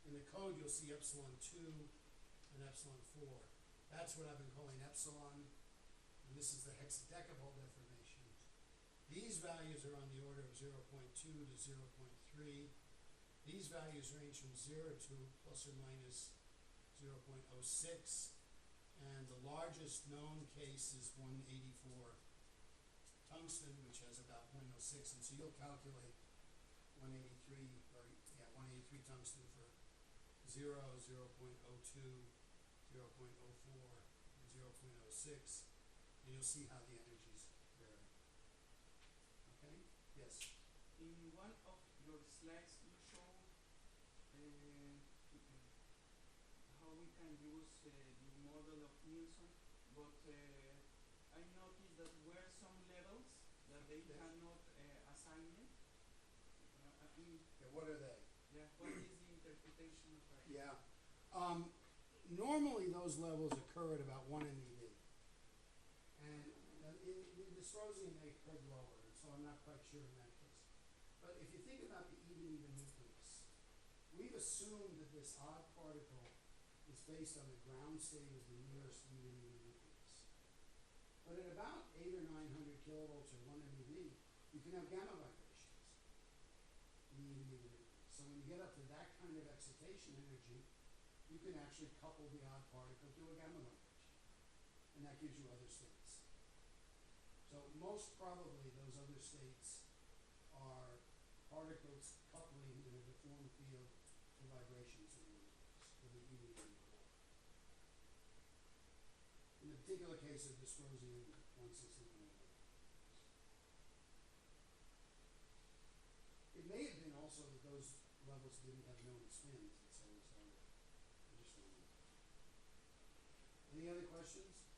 In the code you'll see epsilon 2 and epsilon 4. That's what I've been calling epsilon. And and this is the hexadecabole deformation. These values are on the order of 0.2 to 0.3. These values range from 0 to plus or minus 0.06, and the largest known case is 184 tungsten, which has about 0.06, and so you'll calculate 183, or yeah, 183 tungsten for 0, 0.02, 0.04, and 0.06, and you'll see how the energies vary. Okay? Yes? In one of your slides, you show how we can use the model of Nielsen, but I noticed that were some levels that they Yes. cannot assign it. I mean, Yeah, what are they? yeah, what is the interpretation of that? Yeah. Normally those levels occur at about 1 MeV. And in dysprosium they occur lower, and so I'm not quite sure in that case. But if you think about the even nucleus, we've assumed that this odd particle is based on the ground state of the nearest even nucleus. But at about 800 or 900 kilovolts or 1 MeV, you can have gamma vibrations in the even nucleus. So when you get up to that kind of excitation energy, you can actually couple the odd particle to a gamma vibration. And that gives you other states. So most probably those other states are particles coupling in a deformed field to vibrations in the nucleus, in the even core. In the particular case of dysprosium 161. It may have been also that those levels didn't have known spins, and so it was harder. I just don't know. Any other questions?